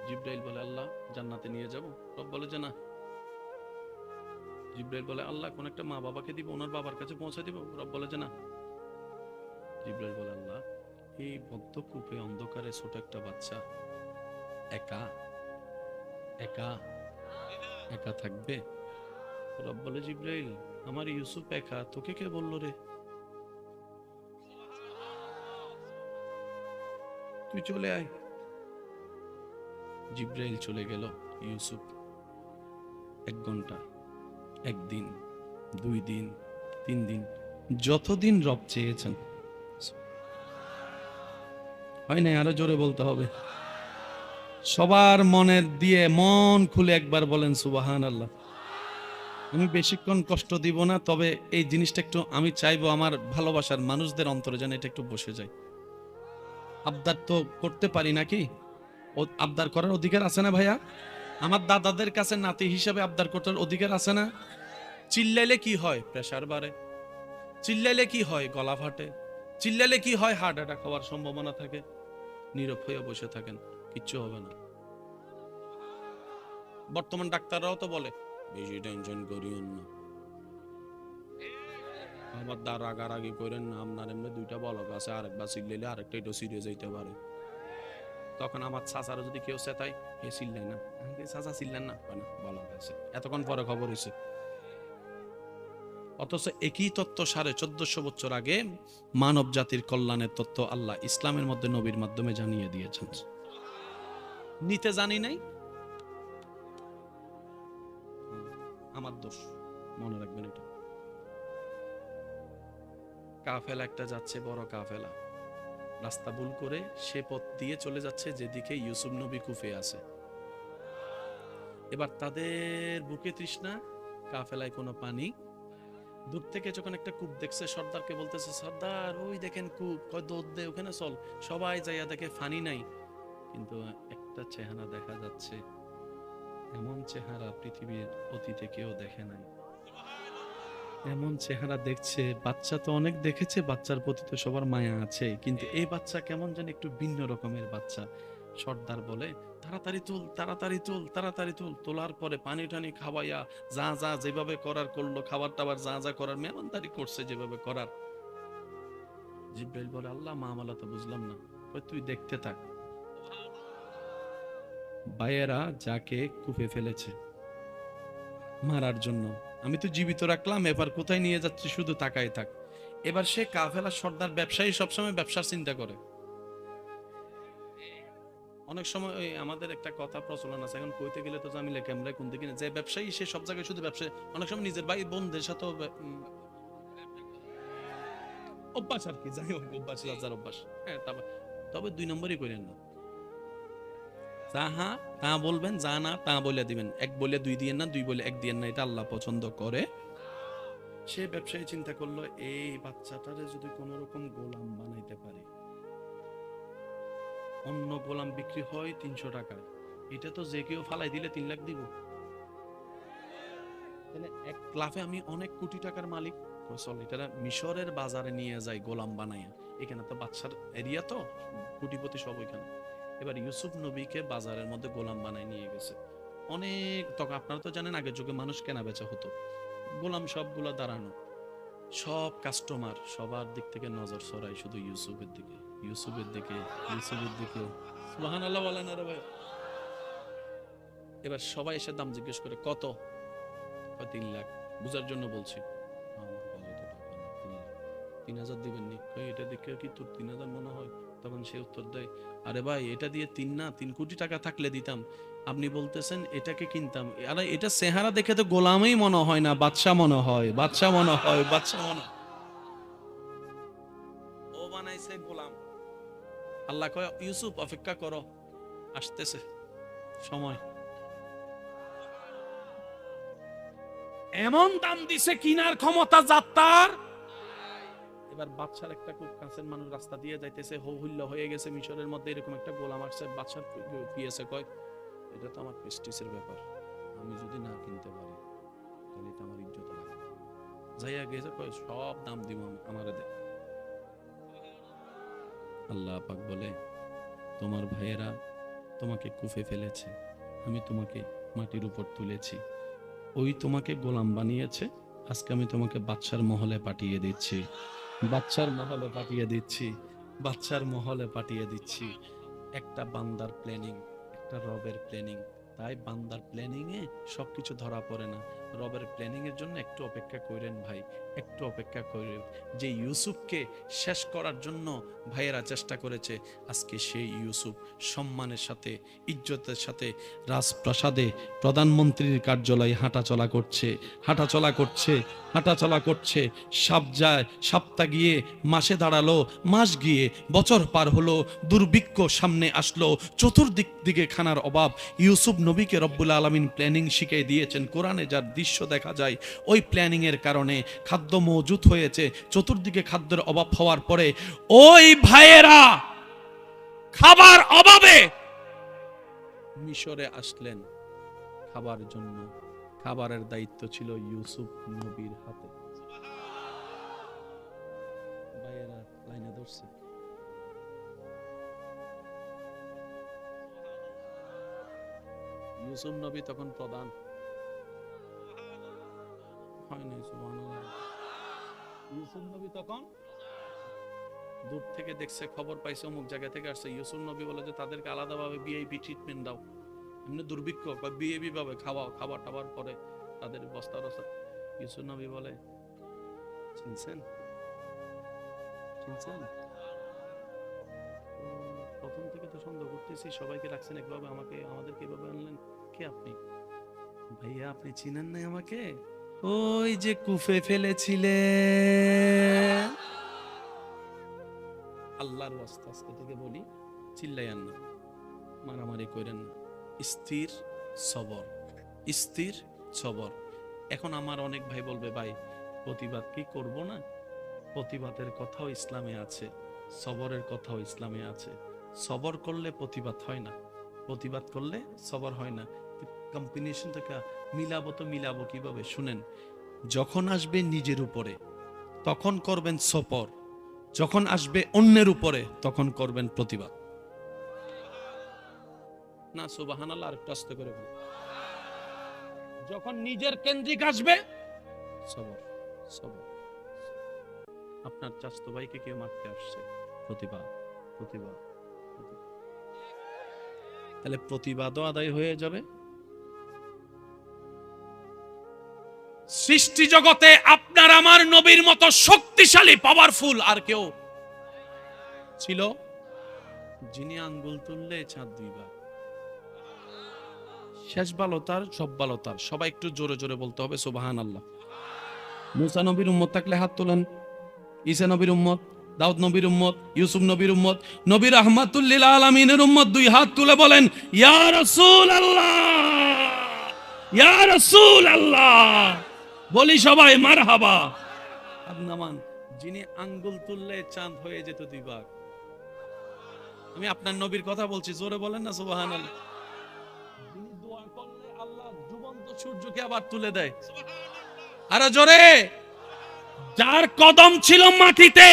জিব্রাইল বলে, আল্লাহ জান্নাতে নিয়ে যাব? রব বলে যে না। জিব্রাইল বলে, আল্লাহ কোন একটা মা বাবাকে দিব, ওনার বাবার কাছে পৌঁছে দিব? রব বলে যে না। জিব্রাইল বলে, আল্লাহ এই বদ্ধ কূপে অন্ধকারে ছোট একটা বাচ্চা একা একা একা থাকবে? রব বলে, জিব্রাইল আমার ইউসুফ একা, তোকে কে বললো রে? তুই চলে আয়। জিব্রাইল চলে গেল। ইউসুফ 1 ঘন্টা, 1 দিন, 2 দিন, 3 দিন, যতদিন রব চেয়েছেন। হয় নাই, আরো জোরে বলতে হবে। সবার মনের দিয়ে মন খুলে একবার বলেন সুবহানাল্লাহ। আমি বেশিক্ষণ কষ্ট দিব না, তবে এই জিনিসটা একটু আমি চাইবো আমার ভালোবাসার মানুষদের অন্তরে যেন এটা একটু বসে যায়। আবদার তো করতে পারি নাকি? আবদার করার অধিকার আছে না ভাইয়া? আমার দাদাদের কাছে নাতি হিসাবে আবদার করার অধিকার আছে না? চিল্লাইলে কি হয়? প্রেসার বাড়ে। চিল্লাইলে কি হয়? গলা ফাটে। চিল্লাইলে কি হয়? হার্ট অ্যাটাক হওয়ার সম্ভাবনা থাকে। নীরব হয়ে বসে থাকেন, কিচ্ছু হবে না। বর্তমান ডাক্তাররাও তো বলে বেশি টেনশন করিয়েন না, আবার দা রাগারাগি করেন না, আপনার এমনি দুইটা বলক আছে, আরেকবার চিল্লাইলে আরেকটা একটু সিরিয়াস হইতে পারে। তখন আমার চাচারা যদি কেউ চেতাই, এ চিল্লাই না, চাচা চিল্লেন না, বলক আছে, এতক্ষণ পরে খবর হয়েছে। অথচ একই তত্ত্ব 1450 বছর আগে মানব জাতির কল্যাণের তত্ত্ব আল্লাহ ইসলামের মধ্যে নবীর মাধ্যমে জানিয়ে দিয়েছেন। নিতে জানি নাই, আমার দোষ, মনে রাখবেন এটা। কাফেলা একটা যাচ্ছে, বড় কাফেলা, রাস্তা ভুল করে সে পথ দিয়ে চলে যাচ্ছে যেদিকে ইউসুফ নবী কুফে আছে। এবার তাদের বুকে তৃষ্ণা, কাফেলায় কোনো পানি। দূর থেকে যখন একটা কূপ দেখছে, সর্দারকে বলতেছে, সর্দার ওই দেখেন কূপ, কয় দৌড় দে ওখানে চল। সবাই যাইয়া দেখে পানি নাই, কিন্তু একটা চেহারা দেখা যাচ্ছে, এমন চেহারা পৃথিবীর অতীতে কেউ দেখে নাই। এমন চেহারা দেখছে, বাচ্চা তো অনেক দেখেছে, বাচ্চার প্রতি তো সবার মায়া আছে, কিন্তু এই বাচ্চা কেমন যেন একটু ভিন্ন রকমের বাচ্চা। সর্দার বলে, তাড়াতাড়ি তুল, তাড়াতাড়ি তুল, তাড়াতাড়ি তুল। তোলার পরে পানি টানি খাওয়াইয়া যা যা যেভাবে করার করলো, খাবার টাবার যা যা করার মেহমানদারি করছে যেভাবে করার। জিব্রাইল বলে, আল্লাহ মামলা তো বুঝলাম না। তুই দেখতে থাক। ভাইয়েরা যাকে কূপে ফেলেছে মারার জন্য, আমি তো জীবিত রাখলাম, এবার কোথায় নিয়ে যাচ্ছি শুধু তাকায় থাক। এবার সে কাফেলা সর্দার, ব্যবসায়ী সবসময় ব্যবসার চিন্তা করে। অনেক সময় ওই আমাদের একটা কথা প্রচলন আছে, এখন কইতে গেলে তো আমি ক্যামেরায় কোন দিকে যে ব্যবসায়ী সে সব জায়গায় শুধু ব্যবসায়ী, অনেক সময় নিজের ভাই বোনদের সাথে অভ্যাস আর কি, যাই হোক অভ্যাস, লজ্জার অভ্যাস। হ্যাঁ, তবে 2 নম্বরই করেন না। যা হ্যাঁ তা বলবেন, যা না তা বলে দিবেন। 1 বলে 2 দিয়েন না, 2 বলে 1 দিয়েন না, এটা আল্লাহ পছন্দ করে। সে ব্যবসায়ী চিন্তা করলো, এই বাচ্চাটারে যদি কোনো রকম গোলাম বানাইতে পারি, অন্য গোলাম বিক্রি হয় 300 টাকায়, এটা তো যে কেউ ফালাই দিলে 3 লাখ দিব, তাহলে এক লাফে আমি অনেক কোটি টাকার মালিক। চল এটা মিশরের বাজারে নিয়ে যাই গোলাম বানাইয়া, এখানে তো বাচ্চার এরিয়া, তো কোটিপতি সব ওইখানে। এবার ইউসুফ নবীকে বাজারের মধ্যে গোলাম বানায় নিয়ে গেছে। অনেক, তখন আপনারা তো জানেন আগের যুগে মানুষ কেনা বেচা হতো, গোলাম সবগুলা দাঁড়ানো, সব কাস্টমার সবার দিক থেকে নজর সরাই শুধু ইউসুফের দিকে, ইউসুফের দিকে, ইউসুফের দিকে। সুবহানাল্লাহ বলেন আরে ভাই। এবার সবাই এসে দাম জিজ্ঞেস করে, কত? 3 লাখ। বুঝার জন্য বলছি। আমার কাছে তো টাকা নেই, 3 লাখ। 3,000 দিবেন নি? এটা দেখে কি তোর 3,000 মনে হয়? তখন সে উত্তর দেয়, আরে ভাই এটা দিয়ে 3 না 3 কোটি টাকা থাকলে দিতাম, আপনি বলতেছেন এটাকে কিনতাম। আরে এটা চেহারা দেখে তো গোলামই মনে হয় না, বাদশা মনে হয়, বাদশা মনে হয়, বাদশা মনে হয়। ও বানাইছে গোলাম। আল্লাহ কয়, ইউসুফ অপেক্ষা করো, আসতেছে সময়। এমন দাম দিছে, কিনার ক্ষমতা যাত্রার। এবার বাদশার একটা খুব কাছের মানুষ রাস্তা দিয়ে যাইতেছে, হো হুল্লা হয়ে গেছে মিশরের মধ্যে, এরকম একটা গোলাম আসছে। বাদশার পিএসএ কয়, এটা তো আমার প্রেস্টিজের ব্যাপার, আমি যদি না কিনতে পারি তাহলে এটা আমার ইজ্জত লাগবে। যাইয়া গেছে, কয় সব দাম দিব, আমারে দে। আল্লাহ পাক বলে, তোমার ভাইয়েরা তোমাকে কুফে ফেলেছে, আমি তোমাকে মাটির উপর তুলেছি, ওই তোমাকে গোলাম বানিয়েছে, আজকে আমি তোমাকে বাদশার মহলে পাঠিয়ে দিচ্ছি, বাদশার মহলে পাঠিয়ে দিচ্ছি, বাদশার মহলে পাঠিয়ে দিচ্ছি। একটা বান্দার প্ল্যানিং, একটা রবের প্ল্যানিং। তাই বান্দার প্ল্যানিং এ সবকিছু ধরা পড়ে না, রবের প্ল্যানিং এর জন্য একটু অপেক্ষা করেন ভাই। একটু অপেক্ষা করে। যে ইউসুফকে শেষ করার জন্য ভাইয়েরা চেষ্টা করেছে, আজকে সেই ইউসুফ সম্মানের সাথে, ইজ্জতের সাথে রাজপ্রাসাদে প্রধানমন্ত্রীর কার্যালয়ে হাঁটাচলা করছে, হাঁটাচলা করছে, হাঁটাচলা করছে। সপ্তাহ গিয়ে মাসে দাঁড়ালো, মাস গিয়ে বছর পার হলো, দুর্ভিক্ষ সামনে আসলো, চতুর্দিক দিকে খানার অভাব। ইউসুফ নবীকে রব্বুল আলামিন প্ল্যানিং শিখিয়ে দিয়েছেন। কোরআনে যার দৃশ্য দেখা যায়, ওই প্ল্যানিং এর কারণে খাদ্য মজুদ হয়েছে। চতুর্দিকে খাদ্যের অভাব হওয়ার পরে ওই ভাইয়েরা খাবার অভাবে মিশরে আসলেন খাবার জন্য। খাবারের দায়িত্ব ছিল ইউসুফ নবীর হাতে। ভাইয়েরা লাইনে ধরছে। ইউসুফ নবী তখন প্রধান হয়নি। সুবহানাল্লাহ। ইউসুফ নবী তখন দূর থেকে দেখছে, খবর পাইছে অমুক জায়গা থেকে আসছে। ইউসুফ নবী বলে যে তাদেরকে আলাদাভাবে ভিআইপি ট্রিটমেন্ট দাও, এমনি দুর্ভিক্ষ ভিআইপি ভাবে খাওয়াও, খাবার টাবার পরে তাদের বস্তা রসা। ইউসুফ নবী বলে, চিনছেন চিনছেন? প্রথম থেকে তো সন্দেহ করতেছি, সবাইকে রাখছেন একভাবে, আমাদেরকে এভাবে আনলেন, কে আপনি? ভাইয়া আপনি চিনেন নাই আমাকে? ওই যে কুফে ফেলেছিলেন। আল্লাহর ওয়াস্তে আজকে থেকে বলি, চিল্লাইয়েন না, মারামারি করেন না, স্থির সবর, স্থির সবর। এখন আমার অনেক ভাই বলবে, ভাই প্রতিবাদ কি করব না? প্রতিবাদের কথাও ইসলামে আছে, সবরের কথাও ইসলামে আছে। সবর করলে প্রতিবাদ হয় না, প্রতিবাদ করলে সবর হয় না। কম্বিনেশন থেকে মিলাবো কিভাবে শুনেন। যখন আসবে নিজের উপরে তখন করবেন সবর, যখন আসবে অন্যের উপরে তখন করবেন প্রতিবাদ। না সুবহানাল্লাহ, আরেকটু আস্তে করে বলুন। যখন নিজের কেন্দ্রিক আসবে সবর, সবর। আপনার চাচতো ভাইকে কেউ মারতে আসছে, প্রতিবাদ, প্রতিবাদ, প্রতিবাদ। তাহলে প্রতিবাদও আদায় হয়ে যাবে। সৃষ্টি জগতে আপনার আমার নবীর মতো শক্তিশালী পাওয়ারফুল আর কেউ ছিল? যিনি আঙ্গুল তুললে চাঁদ দুইবার। শেষ ভালো তার, সব ভালো তার। সবাই একটু জোরে জোরে বলতে হবে সুবহানাল্লাহ। মুসা নবীর উম্মত থাকলে হাত তোলেন। ঈসা নবীর উম্মত, দাউদ নবীর উম্মত, ইউসুফ নবীর উম্মত, নবী রাহমাতুল লিল আলামিনের উম্মত দুই হাত তুলে বলেন, ইয়া রাসূলুল্লাহ, ইয়া রাসূলুল্লাহ। বলি সবাই মারহাবা। হাত নামান। যিনি আঙ্গুল তুললে চাঁদ হয়ে যেত দুই ভাগ। আমি আপনার নবীর কথা বলছি, জোরে বলেন না সুবহানাল্লাহ। যিনি দোয়া করলে আল্লাহ জীবন্ত সূর্যকে আবার তুলে দেয়। আরে জোরে। যার কদম ছিল মাটিতে,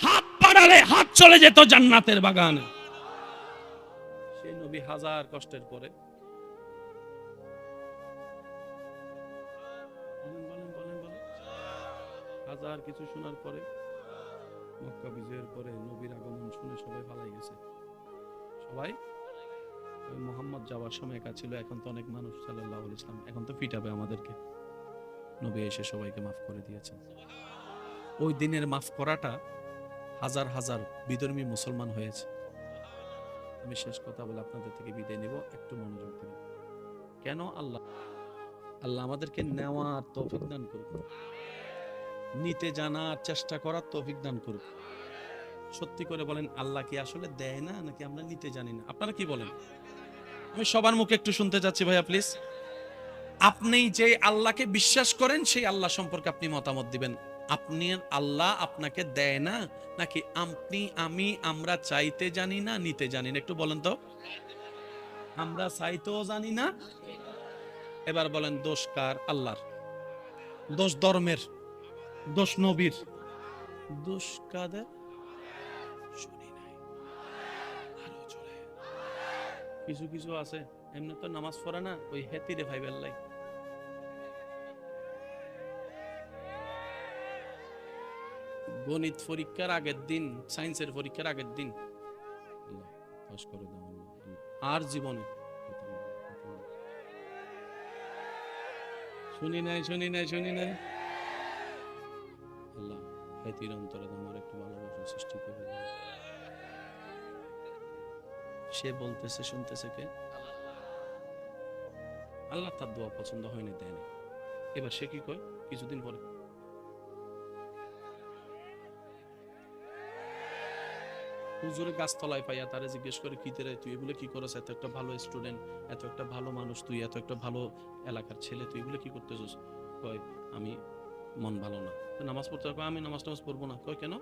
হাত বাড়ালে হাত চলে যেত জান্নাতের বাগানে। সেই নবী হাজার কষ্টের পরে, হাজার কিছু শোনার পরে, মক্কা বিজয়ের পরে নবীর আগমন শুনে সবাই পালাই গেছে। সবাই ওই মুহাম্মদ যাওয়ার সময় একা ছিল। এখন তো অনেক মানুষ, সাল্লাল্লাহু আলাইহি ওয়াসাল্লাম, এখন তো পিটাবে আমাদেরকে। নবী এসে সবাইকে মাফ করে দিয়েছেন। ওই দিনের মাফ করাটা হাজার হাজার বিধর্মী মুসলমান হয়েছে। আমি শেষ কথা বলে আপনাদের থেকে বিদায় নিব, একটু মনোযোগ দিবেন। কেন? আল্লাহ আমাদেরকে নেওয়ার তৌফিক দান করুক, নিতে জানার চেষ্টা করার তৌফিক দান করুক। সত্যি করে বলেন, আল্লাহ কি আসলে দেয় না, নাকি আমরা নিতে জানি না? আপনারা কি বলেন? আমি সবার মুখে একটু শুনতে চাচ্ছি ভাইয়া প্লিজ। আপনি যে আল্লাহকে বিশ্বাস করেন সেই আল্লাহ সম্পর্কে আপনি মতামত দিবেন। আপনি আল্লাহ আপনাকে দেয় না, নাকি আমরা চাইতে জানি না, নিতে জানি না? একটু বলেন তো। আমরা চাইতেও জানি না। এবার বলেন, দোষ কার? আল্লাহর। দোষ ধর্মের, দোষ নবীর, দোষ কাদের? শুনি নাই, আরো জোরে। কিছু কিছু আছে এমনি তো নামাজ পড়ে না, ওই হেতিরে ভাই বেল্লাই। গণিত পরীক্ষার আগের দিন, সায়েন্সের পরীক্ষার আগের দিন, পাস করে দাও আর জীবনে শুনি নাই। এতির অন্তরে তোমার একটু ভালোবাসা সৃষ্টি করে দাও। সে বলতেছে, শুনতেছে কে? আল্লাহ তার দোয়া পছন্দ হয়নি, দেয়নি। এবার সে কি কয় কিছুদিন পরে, হুজুরে গাছতলায় পাইয়া তারে জিজ্ঞেস করে, কি তেরে তুই এগুলো কি করছ? এত একটা ভালো স্টুডেন্ট, এত একটা ভালো মানুষ, তুই এত একটা ভালো এলাকার ছেলে, তুই এগুলো কি করতেছিস? কয় আমি মন ভালো না। নামাজ পড়তে হবে, আমি নামাজ পড়বো না। কয় কেন?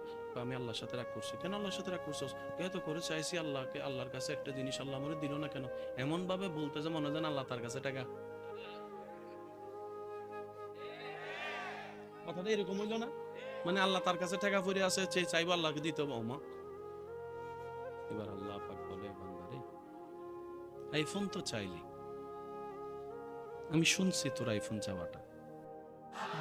আমি আল্লাহর সাথে রাগ করছি। কেন আল্লাহর সাথে রাগ করছিস? এত করে চাইছি আল্লাহকে, আল্লাহর কাছে একটা জিনিস আল্লাহ আমারে দিল না কেন? এমন ভাবে বলতে যে মনে হয় আল্লাহ তার কাছে টাকা। কথাটা এরকম হইল না? মানে আল্লাহ তার কাছে টাকা পড়ে আছে, চাইবো আল্লাহকে দিতে হবে। ওমা, এবার আল্লাহ পাক বলে, বান্দারে আইফোন তো চাইলি, আমি শুনছি তোর আইফোন চাওয়াটা।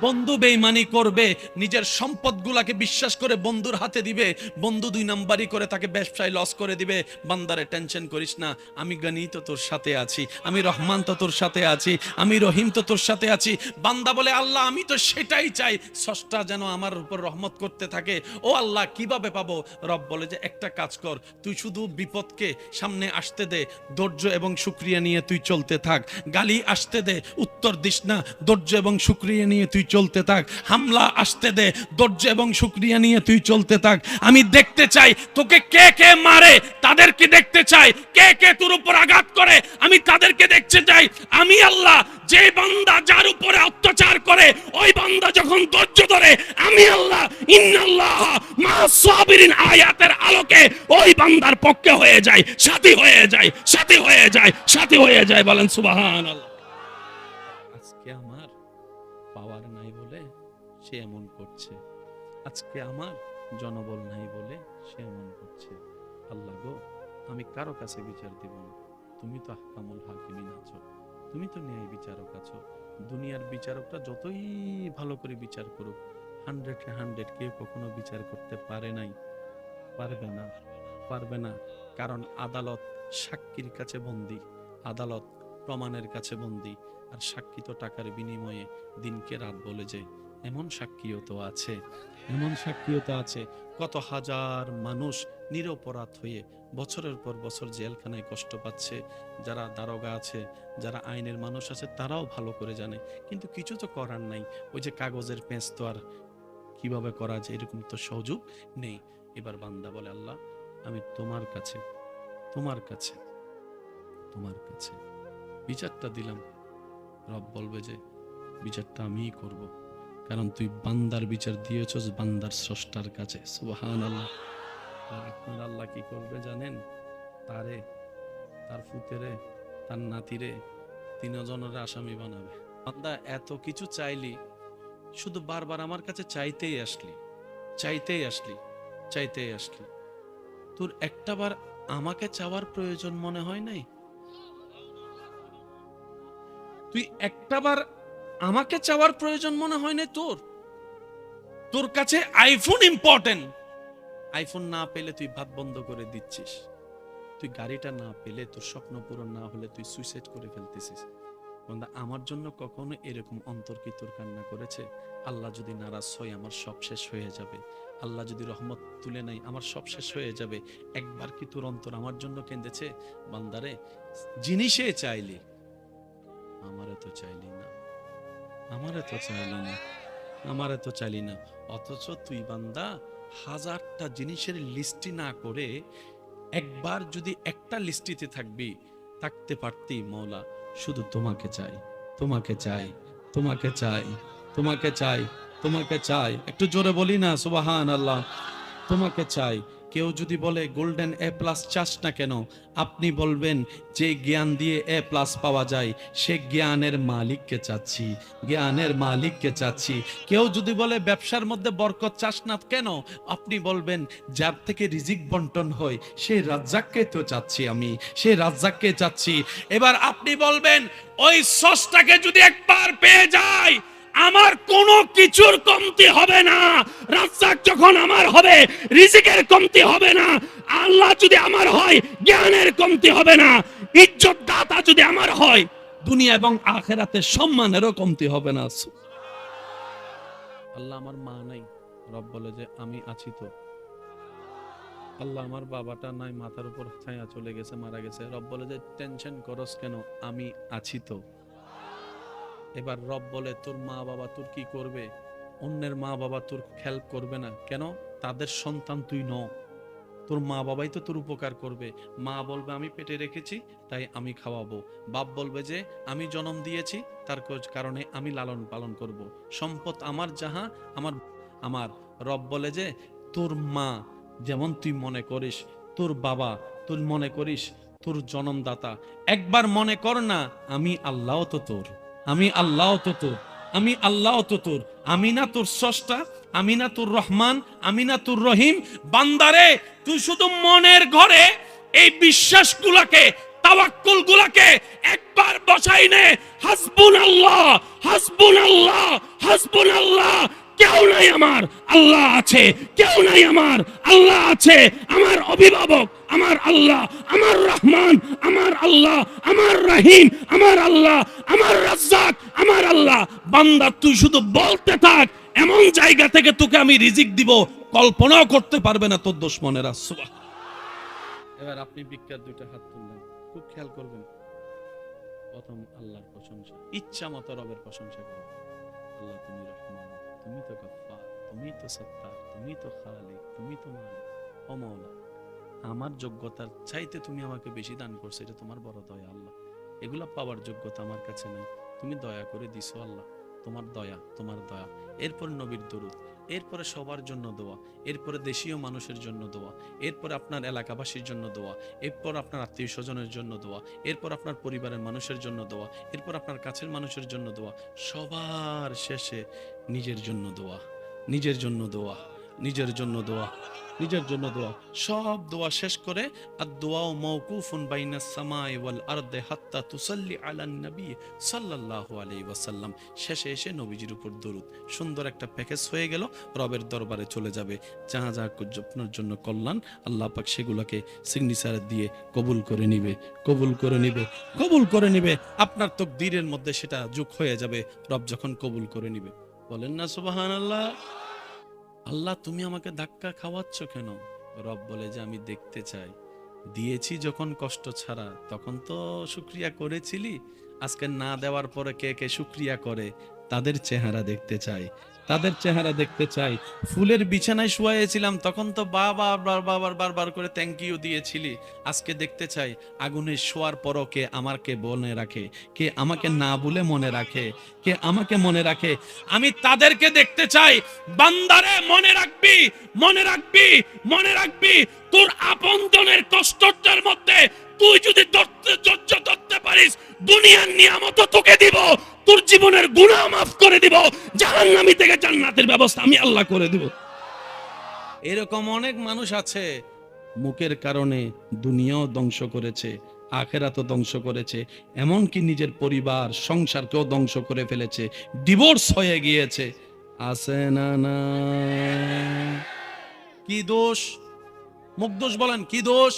বন্ধু বেঈমানি করবে, নিজের সম্পদগুলাকে বিশ্বাস করে বন্ধুর হাতে দিবে, বন্ধু দুই নাম্বারি করে তাকে ব্যবসায় লস করে দিবে। বান্দারে টেনশন করিস না, আমি গনি তো তোর সাথে আছি, আমি রহমান তো তোর সাথে আছি, আমি রহিম তো তোর সাথে আছি। বান্দা বলে, আল্লাহ আমি তো সেটাই চাই, স্রষ্টা যেন আমার উপর রহমত করতে থাকে। ও আল্লাহ কিভাবে পাবো? রব বলে যে একটা কাজ কর, তুই শুধু বিপদকে সামনে আসতে দে, ধৈর্য এবং শুকরিয়া নিয়ে তুই চলতে থাক। গালি আসতে দে, উত্তর দিস না, ধৈর্য এবং শুকরিয়া নিয়ে তুই চলতে থাক। হামলা আসতে দে, ধৈর্য এবং শুকরিয়া নিয়ে তুই চলতে থাক। আমি দেখতে চাই তোকে কে কে মারে, তাদেরকে দেখতে চাই। কে কে তোর উপর আঘাত করে, আমি তাদেরকে দেখতে চাই। আমি আল্লাহ, যে বান্দা যার উপরে অত্যাচার করে, ওই বান্দা যখন ধৈর্য ধরে, আমি আল্লাহ ইন্নাল্লাহ মা'আস সাবিরিন আয়াতের আলোকে ওই বান্দার পক্ষে হয়ে যায়, সাথী হয়ে যায়, সাথী হয়ে যায়, সাথী হয়ে যায়। বলেন সুবহানাল্লাহ। আজকে আমার পাওয়ার নাই বলে সে এমন করছে, আজকে আমার জনবল নাই বলে সে এমন করছে। আল্লাহ গো, আমি কারো কাছে বিচার দিব না, তুমি তো আহকামুল হাকিমিন আছো, তুমি তো ন্যায় বিচারক আছো। দুনিয়ার বিচারকরা যতই ভালো করে বিচার করুক, 100 কেউ কখনো বিচার করতে পারে নাই, পারবে না, পারবে না। কারণ আদালত সাক্ষীর কাছে বন্দী, আদালত প্রমাণের কাছে বন্দী, আর সাক্ষী তো টাকার বিনিময়ে দিনকে রাত বলে যে, এমন সাক্ষীও তো আছে, এমন সাক্ষীও তো আছে। কত হাজার মানুষ নিরপরাধ হয়ে বছরের পর বছর জেলখানায় কষ্ট পাচ্ছে। যারা দারোগা আছে, যারা আইনের মানুষ আছে, তারাও ভালো করে জানে, কিন্তু কিছু তো করার নাই। ওই যে কাগজের পেঁচ তো আর কিভাবে করা যায় এরকম তো সুযোগ নেই। এবার বান্দা বলে, আল্লাহ আমি তোমার কাছে, তোমার কাছে, তোমার কাছে বিচারটা দিলাম। রব বলবে যে বিচারটা আমিই করব, কারণ তুই বান্দার বিচার দিয়েছস বান্দার স্রষ্টার কাছে। সুবহানাল্লাহ। আর আপনার আল্লাহ কি করবে জানেন? তারে, তার ফুতেরে, তার নাতিরে, তিনজনের আসামি বানাবে। বান্দা এত কিছু চাইলি, শুধু বারবার আমার কাছে চাইতেই আসলি, চাইতেই আসলি, চাইতেই আসলি। তোর একটাবার আমাকে চাওয়ার প্রয়োজন মনে হয় নাই? তুই একটাবার আমাকে চাওয়ার প্রয়োজন মনে হয় না তোর? তোর কাছে আইফোন ইম্পর্টেন্ট, আইফোন না পেলে তুই ভাত বন্ধ করে দিচ্ছিস, তুই গাড়িটা না পেলে, তোর স্বপ্ন পূরণ না হলে তুই সুইসাইড করে ফেলতেছিস। বন্ধা, আমার জন্য কখনো এরকম অন্তর কি তোর কান্না করেছে? আল্লাহ যদি নারাজ হয় আমার সব শেষ হয়ে যাবে, আল্লাহ যদি রহমত তুলে নাই আমার সব শেষ হয়ে যাবে, একবার কি তোর অন্তর আমার জন্য কেঁদেছে? বান্দারে, জিনিসে চাইলি, আমারে তো চাইলি না, আমারে তো চাইলি না, আমারে তো চাইলি না। অথচ তুই বান্দা হাজারটা জিনিসের লিস্টি না করে একবার যদি একটা লিস্টিতে থাকতে পারতি, মওলা শুধু তোমাকে চাই, তোমাকে চাই, তোমাকে চাই, তোমাকে চাই, তোমাকে চাই। একটু জোরে বলি না সুবহানাল্লাহ। তোমাকে চাই। কেউ যদি বলে গোল্ডেন এ প্লাস চাস না কেন, আপনি বলবেন যে জ্ঞান দিয়ে এ প্লাস পাওয়া যায় সে জ্ঞানের মালিককে চাচ্ছি, জ্ঞানের মালিককে চাচ্ছি। কেউ যদি বলে ব্যবসার মধ্যে বরকত চাস না কেন, আপনি বলবেন যার থেকে রিজিক বন্টন হয় সেই রাজ্জাককে তো চাচ্ছি, আমি সেই রাজ্জাককে চাচ্ছি। এবার আপনি বলবেন ওই স্রষ্টাকে যদি একবার পেয়ে যায় আমার কোনো কিছুর কমতি হবে না। রাজ্জাক যখন আমার হবে রিজিকের কমতি হবে না। আল্লাহ যদি আমার হয় জ্ঞানের কমতি হবে না। ইজ্জত দাতা যদি আমার হয় দুনিয়া এবং আখিরাতে সম্মানেরও কমতি হবে না। আল্লাহ আমার মা নাই, রব বলে যে আমি আছি তো। আল্লাহ আমার বাবাটা নাই, মাথার উপর ছায়া চলে গেছে, মারা গেছে। রব বলে যে টেনশন করস কেন, আমি আছি তো। এবার রব বলে তোর মা বাবা তোর কি করবে? অন্যের মা বাবা তোর হেল্প করবে না কেন? তাদের সন্তান তুই ন, তোর মা বাবাই তো তোর উপকার করবে। মা বলবে আমি পেটে রেখেছি তাই আমি খাওয়াবো, বাপ বলবে যে আমি জন্ম দিয়েছি তার কারণে আমি লালন পালন করব। সম্পদ আমার যাহা আমার আমার। রব বলে যে তোর মা যেমন তুই মনে করিস, তোর বাবা তুই মনে করিস তোর জন্মদাতা, একবার মনে কর না আমি আল্লাহ তো তোর, আমি আল্লাহ তো তোর, আমি আল্লাহ তো তোর। আমি না তোর স্রষ্টা, আমি না তোর রহমান, আমি না তোর রহিম? বান্দারে তুই শুধু মনের ঘরে এই বিশ্বাসগুলোকে, তাওয়াক্কুল গুলাকে একবার বসাই নে। হাসবুনাল্লাহ, হাসবুনাল্লাহ, হাসবুনাল্লাহ। কেউ নাই আমার, আল্লাহ আছে। কেউ নাই আমার, আল্লাহ আছে। আমার অভিভাবক আমার আল্লাহ, আমার রহমান আমার আল্লাহ, আমার রহিম আমার আল্লাহ, আমার রাজ্জাক আমার আল্লাহ। বান্দা তুই শুধু বলতে থাক, এমন জায়গা থেকে তোকে আমি রিজিক দিব কল্পনাও করতে পারবে না তোর দুশমনেরা। সুবহান। এবার আপনি বিখ্যাত দুইটা হাত তুললেন, খুব খেয়াল করবেন। প্রথম আল্লাহর প্রশংসা, ইচ্ছা মতো রবের প্রশংসা করবেন। আল্লাহ তুমি রহমান, তুমি তো গফফার, তুমি তো সত্তার, তুমি তো খালিক, তুমি তো মালিক। ও মাওলা, আমার যোগ্যতার চাইতে তুমি আমাকে বেশি দান করছো, এটা তোমার বড় দয়া আল্লাহ। এগুলা পাওয়ার যোগ্যতা আমার কাছে নাই, তুমি দয়া করে দিছো আল্লাহ, তোমার দয়া, তোমার দয়া। এরপর নবীর দরুদ, এরপরে সবার জন্য দোয়া, এরপরে দেশীয় মানুষের জন্য দোয়া, এরপর আপনার এলাকাবাসীর জন্য দোয়া, এরপর আপনার আত্মীয় স্বজনের জন্য দোয়া, এরপর আপনার পরিবারের মানুষের জন্য দোয়া, এরপর আপনার কাছের মানুষের জন্য দোয়া, সবার শেষে নিজের জন্য দোয়া, নিজের জন্য দোয়া, নিজের জন্য দোয়া, নিজের জন্য দোয়া। সব দোয়া শেষ করে আদ-দুআউ মাওকুফুন বাইনাস সামাই ওয়াল আরদি হাত্তা তুসাল্লি আলান নবী সাল্লাল্লাহু আলাইহি ওয়াসাল্লাম। শেষে এসে নবীজির উপর দরুদ। সুন্দর একটা প্যাকেজ হয়ে গেল, রবের দরবারে চলে যাবে। যাহা যাহা আপনার জন্য কল্যাণ, আল্লাহ পাক সেগুলোকে সিগনেচার দিয়ে কবুল করে নিবে, কবুল করে নিবে, কবুল করে নিবে। আপনার তাকদীরের মধ্যে সেটা যোগ হয়ে যাবে রব যখন কবুল করে নিবে। বলেন না সুবহানাল্লাহ। আল্লাহ তুমি আমাকে ধাক্কা খাওয়াচ্ছ কেন? রব বলে যে আমি দেখতে চাই, দিয়েছি যখন কষ্ট ছাড়া তখন তো শুকরিয়া করেছিলি, আজকে না দেওয়ার পরে কে কে শুকরিয়া করে তাদের চেহারা দেখতে চাই, তাদের চেহারা দেখতে চাই। ফুলের বিছানায় শুয়েছিলাম তখন তো বারবার বারবার বারবার করে থ্যাংক ইউ দিয়েছিলি, আজকে দেখতে চাই আগুনে শোয়ার পরও কে আমাকে মনে রাখে, কে আমাকে না বলে মনে রাখে, কে আমাকে মনে রাখে। আমি তাদেরকে দেখতে চাই। বান্দারে মনে রাখবি, মনে রাখবি, মনে রাখবি, তোর আপনজনের কষ্টের মধ্যে তুই যদি ধৈর্য ধরতে পারিস, দুনিয়ার নিয়ামত তোকে দিব, তোর জীবনের গুনাহ মাফ করে দিব, জাহান্নামী থেকে জান্নাতের ব্যবস্থা আমি আল্লাহ করে দিব। এরকম অনেক মানুষ আছে মুখের কারণে দুনিয়াও ধ্বংস করেছে, আখেরাতও ধ্বংস করেছে, এমনকি নিজের পরিবার সংসারকেও ধ্বংস করে ফেলেছে, ডিভোর্স হয়ে গিয়েছে। আছে না না? কি দোষ? মুখ দোষ বলেন, কি দোষ?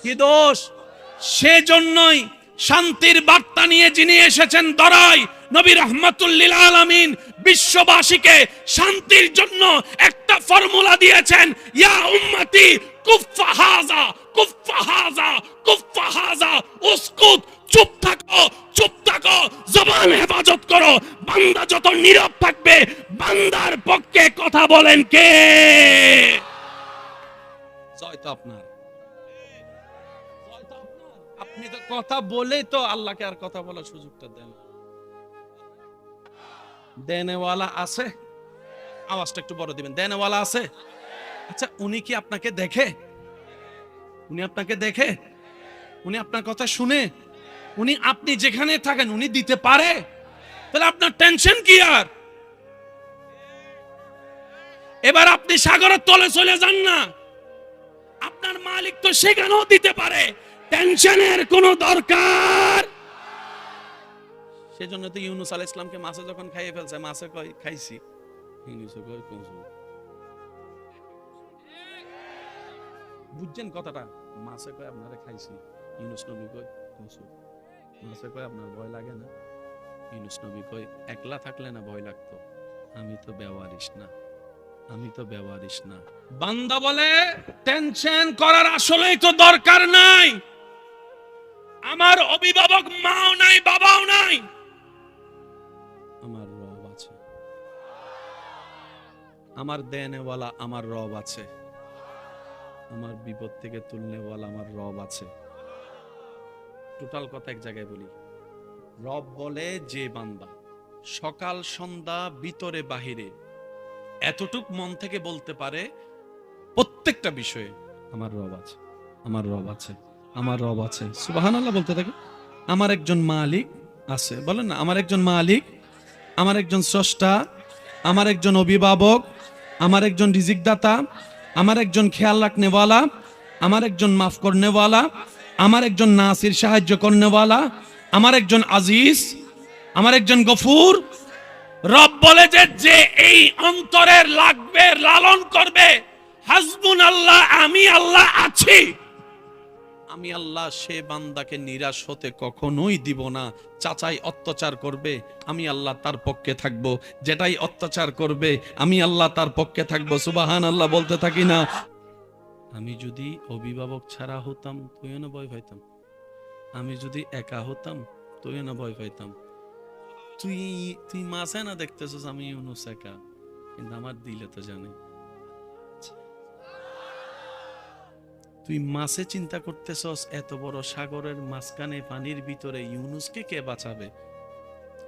কি দোষ? সেজন্যই শান্তির বার্তা নিয়ে যিনি এসেছেন দরাই, নবী রাহমাতুল লিল আলামিন, বিশ্ববাসীকে শান্তির জন্য একটা ফর্মুলা দিয়েছেন, ইয়া উম্মতি কুফফা হাযা, কুফফা হাযা, কুফফা হাযা, উসকুত, চুপ থাকো, চুপ থাকো, জবান হেফাজত করো। বান্দা যত নীরব থাকবে, বান্দার পক্ষে কথা বলেন কে? জয় তো আপনার, আপনি তো কথা বলেই তো আল্লাহকে আর কথা বলার সুযোগটা দেন। দেনেওয়ালা আছে? আওয়াজটা একটু বড় দিবেন। দেনেওয়ালা আছে? আচ্ছা, উনি কি আপনাকে দেখে? উনি আপনাকে দেখে? উনি আপনার কথা শুনে? উনি আপনি যেখানে থাকেন উনি দিতে পারে? তাহলে আপনার টেনশন কি? আর এবার আপনি সাগরের তলে চলে যান না, আপনার মালিক তো সেখানেও দিতে পারে, টেনশনের কোনো দরকার। সেজন্য তো ইউনূস আলাইহিস সালামকে মাছে যখন খাইয়ে ফেলছে, মাছে কই খাইছি, ইউনূসও কই কইছো। বুঝছেন কথাটা? মাছে কই আপনারে খাইছি, ইউনূস নবী কই কইছো। মাছে কই আপনার ভয় লাগে না? ইউনূস নবী কই একলা থাকলে না ভয় লাগতো, আমি তো বেওয়ারিশ না, আমি তো ব্যবহারিস না। বান্দা বলে টেনশন করার আসলেই তো দরকার নাই, আমার অভিভাবক মাও নাই বাবাও নাই, আমার রব আছে, আমার দেনেওয়ালা আমার রব আছে, আমার বিপদ থেকে তুলনেওয়ালা আমার রব আছে। টোটাল কথা এক জায়গায় বলি, রব বলে যে বান্দা সকাল সন্ধ্যা ভিতরে বাহিরে এতটুক মন থেকে বলতে পারে প্রত্যেকটা বিষয়ে আমার রব আছে, আমার রব আছে, আমার রব আছে, সুবহানাল্লাহ বলতে থাকে। আমার একজন মালিক আছে, বলেন না, আমার একজন মালিক, আমার একজন স্রষ্টা, আমার একজন অভিভাবক, আমার একজন রিজিক দাতা, আমার একজন খেয়াল রাখনেওয়ালা, আমার একজন মাফ করনেওয়ালা, আমার একজন নাসির সাহায্য করনেওয়ালা, আমার একজন আজিজ, আমার একজন গফুর। রব বলে যে যে এই অন্তরের লাগবে লালন করবে, হাসবুন আল্লাহ, আমি আল্লাহ আছি, আমি আল্লাহ সে বান্দাকে নিরাশ হতে কখনোই দিব না। চাচাই অত্যাচার করবে, আমি আল্লাহ তার পক্ষে থাকব, যেটাই অত্যাচার করবে আমি আল্লাহ তার পক্ষে থাকব। সুবহানাল্লাহ বলতে থাকি না। আমি যদি অভিভাবক ছাড়া হতাম তুইও না ভয় পাইতাম, আমি যদি একা হতাম তুইও না ভয় পাইতাম। তুই তুই মাসে না দেখতেছিস আমি ইউনুস একা, কিন্তু আমার দিলে তো জানে। তুই মাছে চিন্তা করতেছস এত বড় সাগরের মাঝখানে পানির ভিতরে ইউনুসকে কে বাঁচাবে,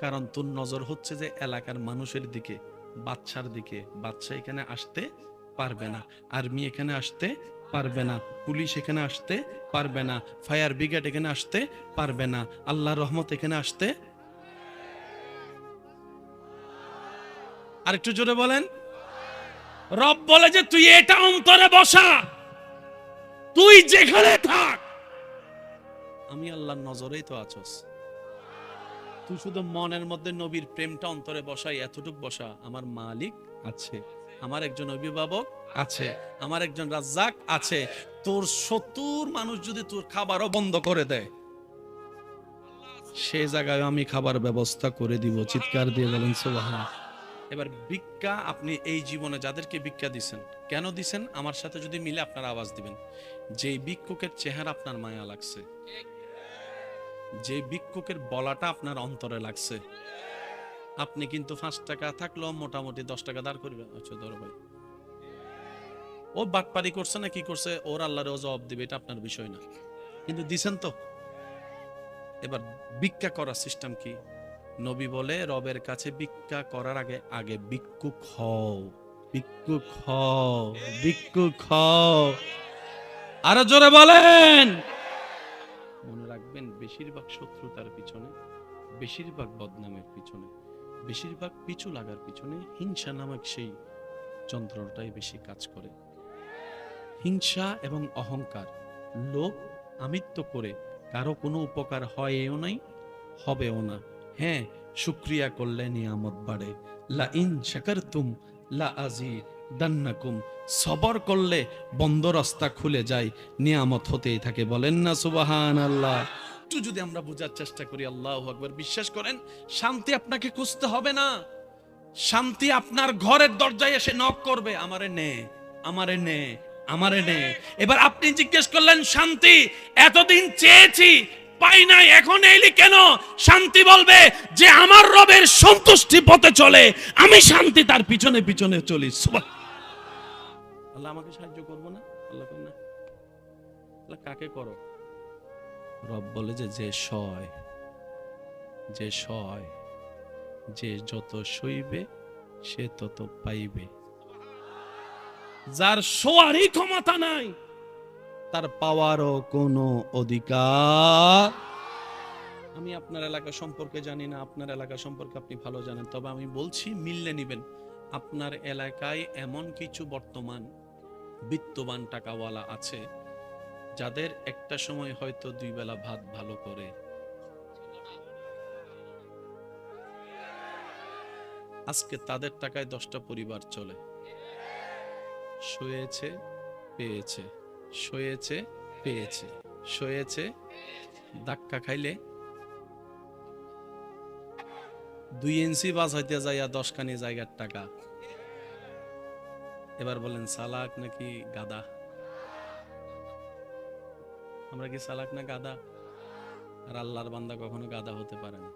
কারণ তোর নজর হচ্ছে যে এলাকার মানুষের দিকে, বাচ্চার দিকে। বাচ্চা এখানে আসতে পারবে না, আর্মি এখানে আসতে পারবে না, পুলিশ এখানে আসতে পারবে না, ফায়ার ব্রিগেড এখানে আসতে পারবে না, আল্লাহর রহমত এখানে আসতে। আরেকটু জোরে বলেন। রব বলে যে তুই এটা অন্তরে বসা, তুই যেখানে থাক আমি আল্লাহর নজরেই তো আছস। তুই শুধু মনের মধ্যে নবীর প্রেমটা অন্তরে বসাই, এতটুক বসা, আমার মালিক আছে, আমার একজন অভিভাবক আছে, আমার একজন রাজ্জাক আছে। তোর ৭০ মানুষ যদি তোর খাবারও বন্ধ করে দেয়, সে জায়গায় আমি খাবার ব্যবস্থা করে দিব। চিৎকার দিয়ে বলেন সুবহান। এবার ভিক্ষা, আপনি এই জীবনে যাদেরকে ভিক্ষা দিছেন, কেন দিছেন আমার সাথে যদি মিলে আপনার আওয়াজ দিবেন। যে ভিক্ষুকের চেহারা আপনার মায়া লাগছে, যে ভিক্ষুকের বলাটা আপনার অন্তরে লাগছে, আপনি কিন্তু ৫ টাকা থাকলেও মোটামুটি ১০ টাকা দাঁড় করবেন। আচ্ছা ধরো ভাই, ও বাটপারি করছে না কি করছে, ওর আল্লাহরে ও জবাব দিবে, এটা আপনার বিষয় না, কিন্তু দিছেন তো। এবার ভিক্ষা করার সিস্টেম কি? নবী বলে রবের কাছে ভিক্ষা করার আগে আগে ভিক্ষুক হও, ভিক্ষুক হও, ভিক্ষুক হও। আরো জোরে বলেন। মনে রাখবেন, বেশিরভাগ শত্রুতার পিছনে, বেশিরভাগ বদনামের পিছনে, বেশিরভাগ পিছু লাগার পিছনে হিংসা নামক সেই যন্ত্রটাই বেশি কাজ করে। হিংসা এবং অহংকার, লোভ, আমিত্ব করে কারো কোনো উপকার হয়ও নাই, হবেও না। হ্যাঁ, শুকরিয়া করলে নিয়ামত বাড়ে। লা ইন শাকারতুম লা আযীদান্নাকুম, সবর করলে বন্ধ রাস্তা খুলে যায়, নিয়ামত হতেই থাকে। বলেন না সুবহানাল্লাহ। একটু যদি আমরা বোঝার চেষ্টা করি, আল্লাহু আকবার, বিশ্বাস করেন শান্তি আপনাকে খুঁজতে হবে না। শান্তি আপনার ঘরের দরজায় এসে নক করবে, আমারে নে, আমারে নে, আমারে নে। এবার আপনি জিজ্ঞেস করলেন শান্তি এতদিন চেয়েছি পাই নাই, এখন এলি কেন? শান্তি বলবে যে আমার রবের সন্তুষ্টি পথে চলে, আমি শান্তি তার পিছনে পিছনে চলি। আল্লাহ আমাকে সাহায্য করবো না? আল্লাহ করেন না। আল্লাহ কাকে করো? রব বলে যে যে সয়, যে সয়, যে যত সইবে সে তত পাইবে। যার শোয়ারই ক্ষমতা নাই, তার পাওয়ারও কোনো অধিকার। আমি আপনার এলাকা সম্পর্কে জানি না, আপনার এলাকা সম্পর্কে আপনি ভালো জানেন, তবে আমি বলছি মিললে নিবেন। আপনার এলাকায় এমন কিছু বর্তমান বিত্তবান টাকাওয়ালা আছে যাদের একটা সময় হয়তো ২ বেলা ভাত ভালো করে, আজকে তাদের টাকায় 10টা পরিবার চলে। শুয়েছে পেয়েছে, শুয়েছে পেয়েছে, শুয়েছে। ধাক্কা খাইলে ২ ইঞ্চি বাস হইতে যাইয়া 10 খানি জায়গার টাকা। এবার বলেন চালাক নাকি গাদা? আমরা কি চালাক না গাদা? আর আল্লাহর বান্দা কখনো গাদা হতে পারে না।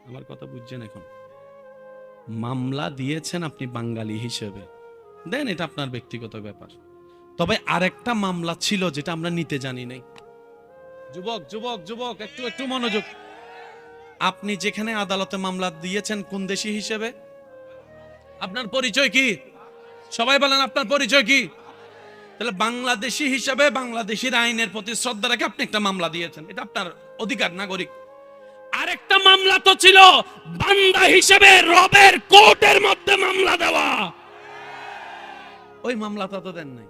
আমার কথা বুঝছেন? এখন মামলা দিয়েছেন আপনি বাঙালি হিসেবে, দেন, এটা আপনার ব্যক্তিগত ব্যাপার। তবে আরেকটা মামলা ছিল যেটা আমরা নিতে জানি নাই। যুবক যুবক যুবক, একটু একটু মনোযোগ। আপনি যেখানে আদালতে মামলা দিয়েছেন কোন দেশি হিসেবে? আপনার পরিচয় কি? সবাই বলেন আপনার পরিচয় কি? তাহলে বাংলাদেশি হিসেবে বাংলাদেশের আইনের প্রতি শ্রদ্ধা রেখে আপনি একটা মামলা দিয়েছেন, এটা আপনার অধিকার, নাগরিক। আরেকটা মামলা তো ছিল বান্দা হিসেবে রবের কোর্টের মধ্যে মামলা দেওয়া। ওই মামলাটা তো দেন নাই।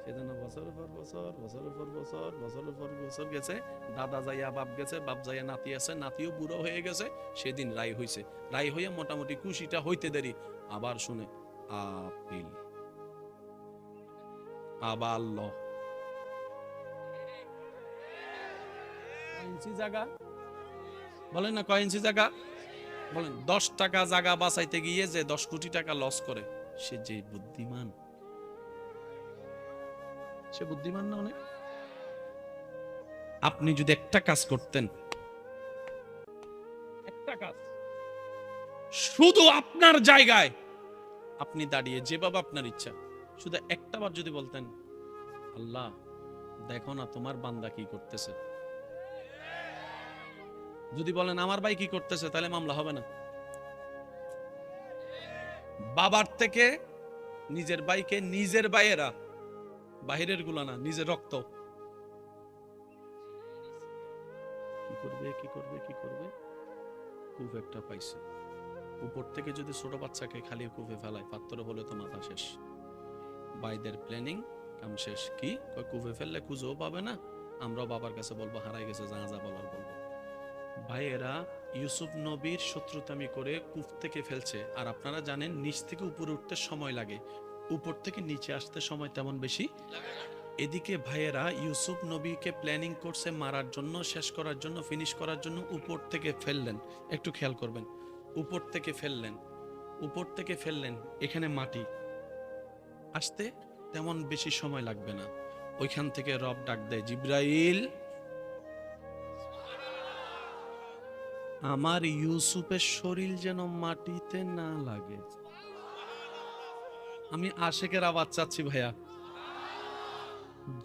সেজন্য বছরের পর বছর, বছরের পর বছর, বছরের পর বছর গেছে, দাদা যাইয়া বাপ গেছে, বাপ যাইয়া নাতি আছে, নাতিও বুড়ো হয়ে গেছে। সেদিন রায় হইছে, রায় হইয়া মোটামুটি খুশিটা হইতে দেরি, আবার শুনে আপিল, আবার ল। ইঞ্চি জায়গা বলেন না, কয় ইঞ্চি জায়গা বলেন? 10 টাকা জায়গা বাঁচাইতে গিয়ে যে 10 কোটি টাকা লস করে, সে যে বুদ্ধিমান, সে বুদ্ধিমান না অনেক? আপনি যদি একটা কাজ করতেন, একটা কাজ, শুধু আপনার জায়গায় আপনি দাঁড়িয়ে যেভাবে আপনার ইচ্ছা, শুধু একটা বার যদি বলতেন, আল্লাহ দেখো না তোমার বান্দা কি করতেছে, যদি বলেন আমার ভাই কি করতেছে, তাহলে মামলা হবে না। বাবার থেকে নিজের ভাইকে, নিজের ভাইয়েরা, বাহিরের গুলো না, নিজের রক্ত, কি করবে কি করবে কি করবে, কূপ একটা পাইছে, উপর থেকে যদি ছোট বাচ্চাকে খালি কূপে ফেলায়, পাত্র হলে তো মাথা শেষ। ভাইদের প্ল্যানিং কাম শেষ। কি কূপে ফেললে খুঁজেও পাবে না, আমরাও বাবার কাছে বলবো হারাই গেছে, যা যা বলার বলবো। ভাইয়েরা ইউসুফ নবীর শত্রুতামি করে কূপ থেকে ফেলছে, আর আপনারা জানেন নিচ থেকে উপরে উঠতে সময় লাগে, উপর থেকে নিচে আসতে সময় তেমন বেশি। এদিকে ভাইয়েরা ইউসুফ নবীকে প্ল্যানিং করছে মারার জন্য, শেষ করার জন্য, ফিনিশ করার জন্য, উপর থেকে ফেললেন। একটু খেয়াল করবেন, উপর থেকে ফেললেন, উপর থেকে ফেললেন, এখানে মাটি আসতে তেমন বেশি সময় লাগবে না। ওইখান থেকে রব ডাক দেয়, জিব্রাইল, আমার ইউসুফের শরীর যেন মাটিতে না লাগে। আমি আশেকের আওয়াজ চাচ্ছি ভাইয়া,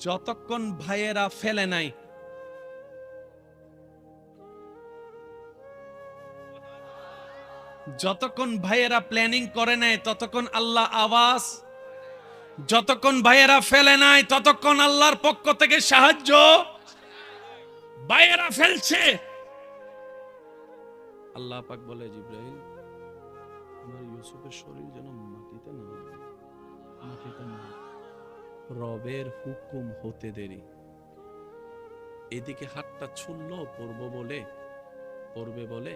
যতক্ষণ ভাইয়েরা ফেলে নাই, যতক্ষণ ভাইয়েরা প্ল্যানিং করে নাই, ততক্ষণ আল্লাহ আওয়াজ, যতক্ষণ ভাইয়েরা ফেলে নাই, ততক্ষণ আল্লাহর পক্ষ থেকে সাহায্য। ভাইয়েরা ফেলছে, আল্লাহ পাক বলে, জিব্রাইল আমার ইউসুফের শরীর যেন মাটিতে না লাগে, মাটিতে না। রবের হুকুম হতে দেরি। এদিকে হাতটা ছুড়লো পড়বে বলে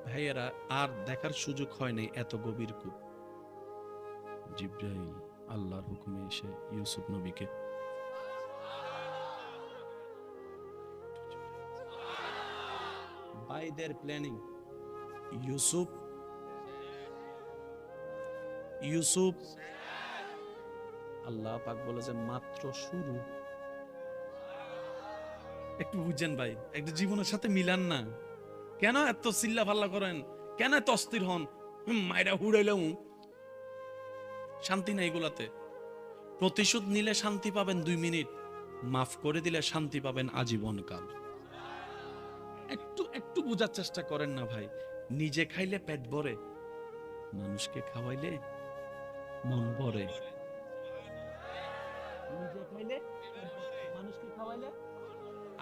ভাইয়েরা আর দেখার সুযোগ হয় নাই, এত গভীর কূপ। জিব্রাইল আল্লাহর হুকুমে এসে ইউসুফ নবীকে, ভাইদের প্ল্যানিং, ইউসুফ ইউসুফ আল্লাহ পাক বলে যে মাত্র শুরু। একটু বুঝছেন ভাই, একটু জীবনের সাথে মিলান না। কেন এত চিল্লা ফাল্লা করেন? কেন এত অস্থির হন? মাইরা হুড়াইলেও শান্তি নাই এগুলাতে। প্রতিশোধ নিলে শান্তি পাবেন 2 মিনিট, মাফ করে দিলে শান্তি পাবেন আজীবন কাল। একটু একটু বোঝার চেষ্টা করেন না ভাই। নিজে খাইলে পেট ভরে, মানুষকে খাওয়াইলে মন ভরে। নিজে খাইলে মানুষকে খাওয়াইলে।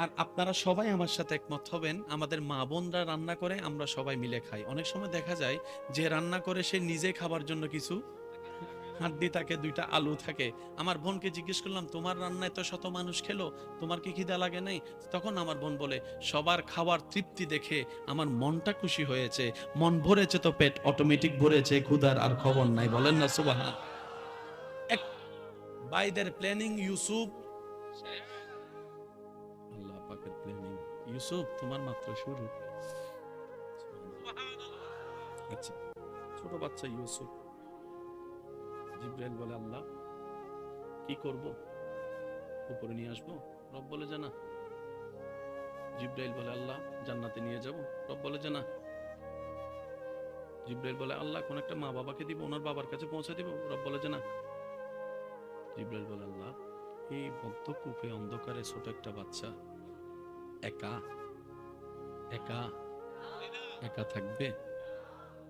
আর আপনারা সবাই আমার সাথে একমত হবেন, আমাদের মা বোনরা রান্না করে, আমরা সবাই মিলে খাই। অনেক সময় দেখা যায় যে রান্না করে সে নিজে খাবার জন্য কিছু হাড্ডি থাকে, 2টা আলু থাকে। আমার বোনকে জিজ্ঞেস করলাম, তোমার রান্নায় তো শত মানুষ খেলো, তোমার কি খিদা লাগে নাই? তখন আমার বোন বলে, সবার খাওয়ার তৃপ্তি দেখে আমার মনটা খুশি হয়েছে, মন ভরেছে তো পেট অটোমেটিক ভরেছে, ক্ষুধার আর খবর নাই। বলেন না সুবহান। এক বাইদের প্ল্যানিং ইউসুফ, আল্লাহ পাকের প্ল্যানিং ইউসুফ তোমার মাত্র শুরু। আচ্ছা ছোট বাচ্চা ইউসুফ। জিবরাইল বলে, আল্লাহ কি করব, উপরে নিয়ে আসবো? রব বলে যে না। জিবরাইল বলে, আল্লাহ জান্নাতে নিয়ে যাব? রব বলে যে না। জিবরাইল বলে, আল্লাহ কোন একটা মা বাবাকে দিব, ওনার বাবার কাছে পৌঁছে দিব? রব বলে যে না। জিবরাইল বলে, আল্লাহ এই বদ্ধ কূপে অন্ধকারে ছোট একটা বাচ্চা একা একা একা থাকবে?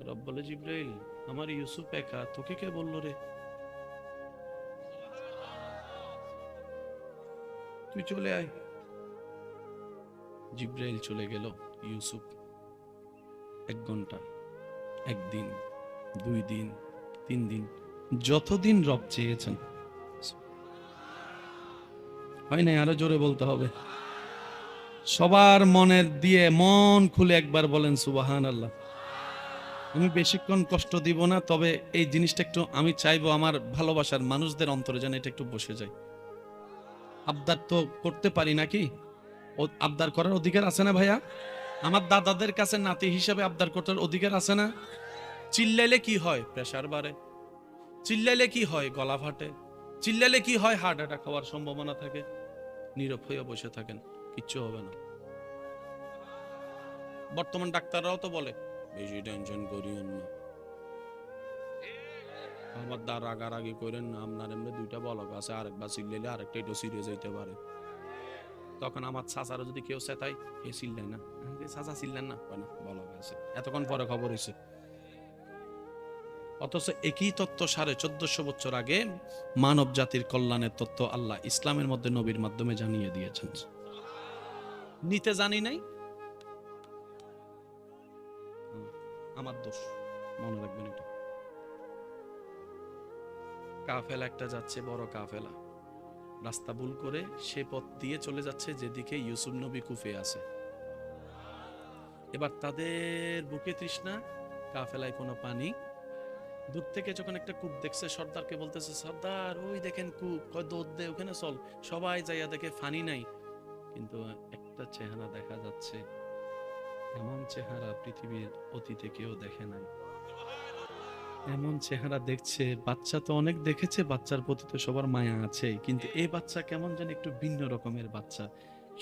রব বলে, জিবরাইল আমার ইউসুফ একা, তোকে কে বললো রে? তুই চলে আয়। জিবরাইল চলে গেল। ইউসুফ 1 ঘন্টা, 1 দিন, 2 দিন, 3 দিন, যতদিন রব চেয়েছেন। হয় নাই? আরো জোরে বলতে হবে। সবার মনের দিয়ে মন খুলে একবার বলেন সুবহানাল্লাহ। আমি বেশিক্ষণ কষ্ট দিব না, তবে এই জিনিসটা একটু আমি চাইবো আমার ভালোবাসার মানুষদের অন্তরে যেন এটা একটু বসে যায়। আবদার তো করতে পারি নাকি? আবদার করার অধিকার আছে না ভাইয়া? আমার দাদাদের কাছে নাতি হিসাবে আবদার করার অধিকার আছে না? চিল্লাইলে কি হয়? প্রেসার বাড়ে। চিল্লাইলে কি হয়? গলা ফাটে। চিল্লাইলে কি হয়? হার্ট অ্যাটাক হওয়ার সম্ভাবনা থাকে। নীরব হয়ে বসে থাকেন, কিচ্ছু হবে না। বর্তমান ডাক্তাররাও তো বলে বেশি টেনশন করিয়েন না, আমার দা রাগারাগি করেন না, আপনার এমনি 2টা বলক আছে, আরেকবার চিল্লাইলে আরেকটা একটু সিরিয়াস হইতে পারে। তখন আমার চাচারও যদি কেউ চেতাই, এ চিল্লাই না, চাচা চিল্লেন না, না বলক আছে, এতক্ষণ পরে খবর হয়েছে। অথচ একই তত্ত্ব 1450 বছর আগে মানব জাতির কল্যাণের তত্ত্ব আল্লাহ ইসলামের মধ্যে নবীর মাধ্যমে জানিয়ে দিয়েছেন। নিতে জানি নাই, আমার দোষ, মনে রাখবেন এটা। কাফেলা একটা যাচ্ছে, বড় কাফেলা, রাস্তা ভুল করে সে পথ দিয়ে চলে যাচ্ছে যেদিকে ইউসুফ নবী কুফে আছে। এবার তাদের বুকে তৃষ্ণা, কাফেলায় কোনো পানি। দূর থেকে যখন একটা কূপ দেখছে, সর্দারকে বলতেছে, সর্দার ওই দেখেন কূপ, কয় দৌড় দে ওখানে চল। সবাই যাইয়া দেখে পানি নাই, কিন্তু একটা চেহারা দেখা যাচ্ছে, এমন চেহারা পৃথিবীর অতীতে কেউ দেখে নাই। এমন চেহারা দেখছে, বাচ্চা তো অনেক দেখেছে, বাচ্চার প্রতি তো সবার মায়া আছে, কিন্তু এই বাচ্চা কেমন যেন একটু ভিন্ন রকমের বাচ্চা।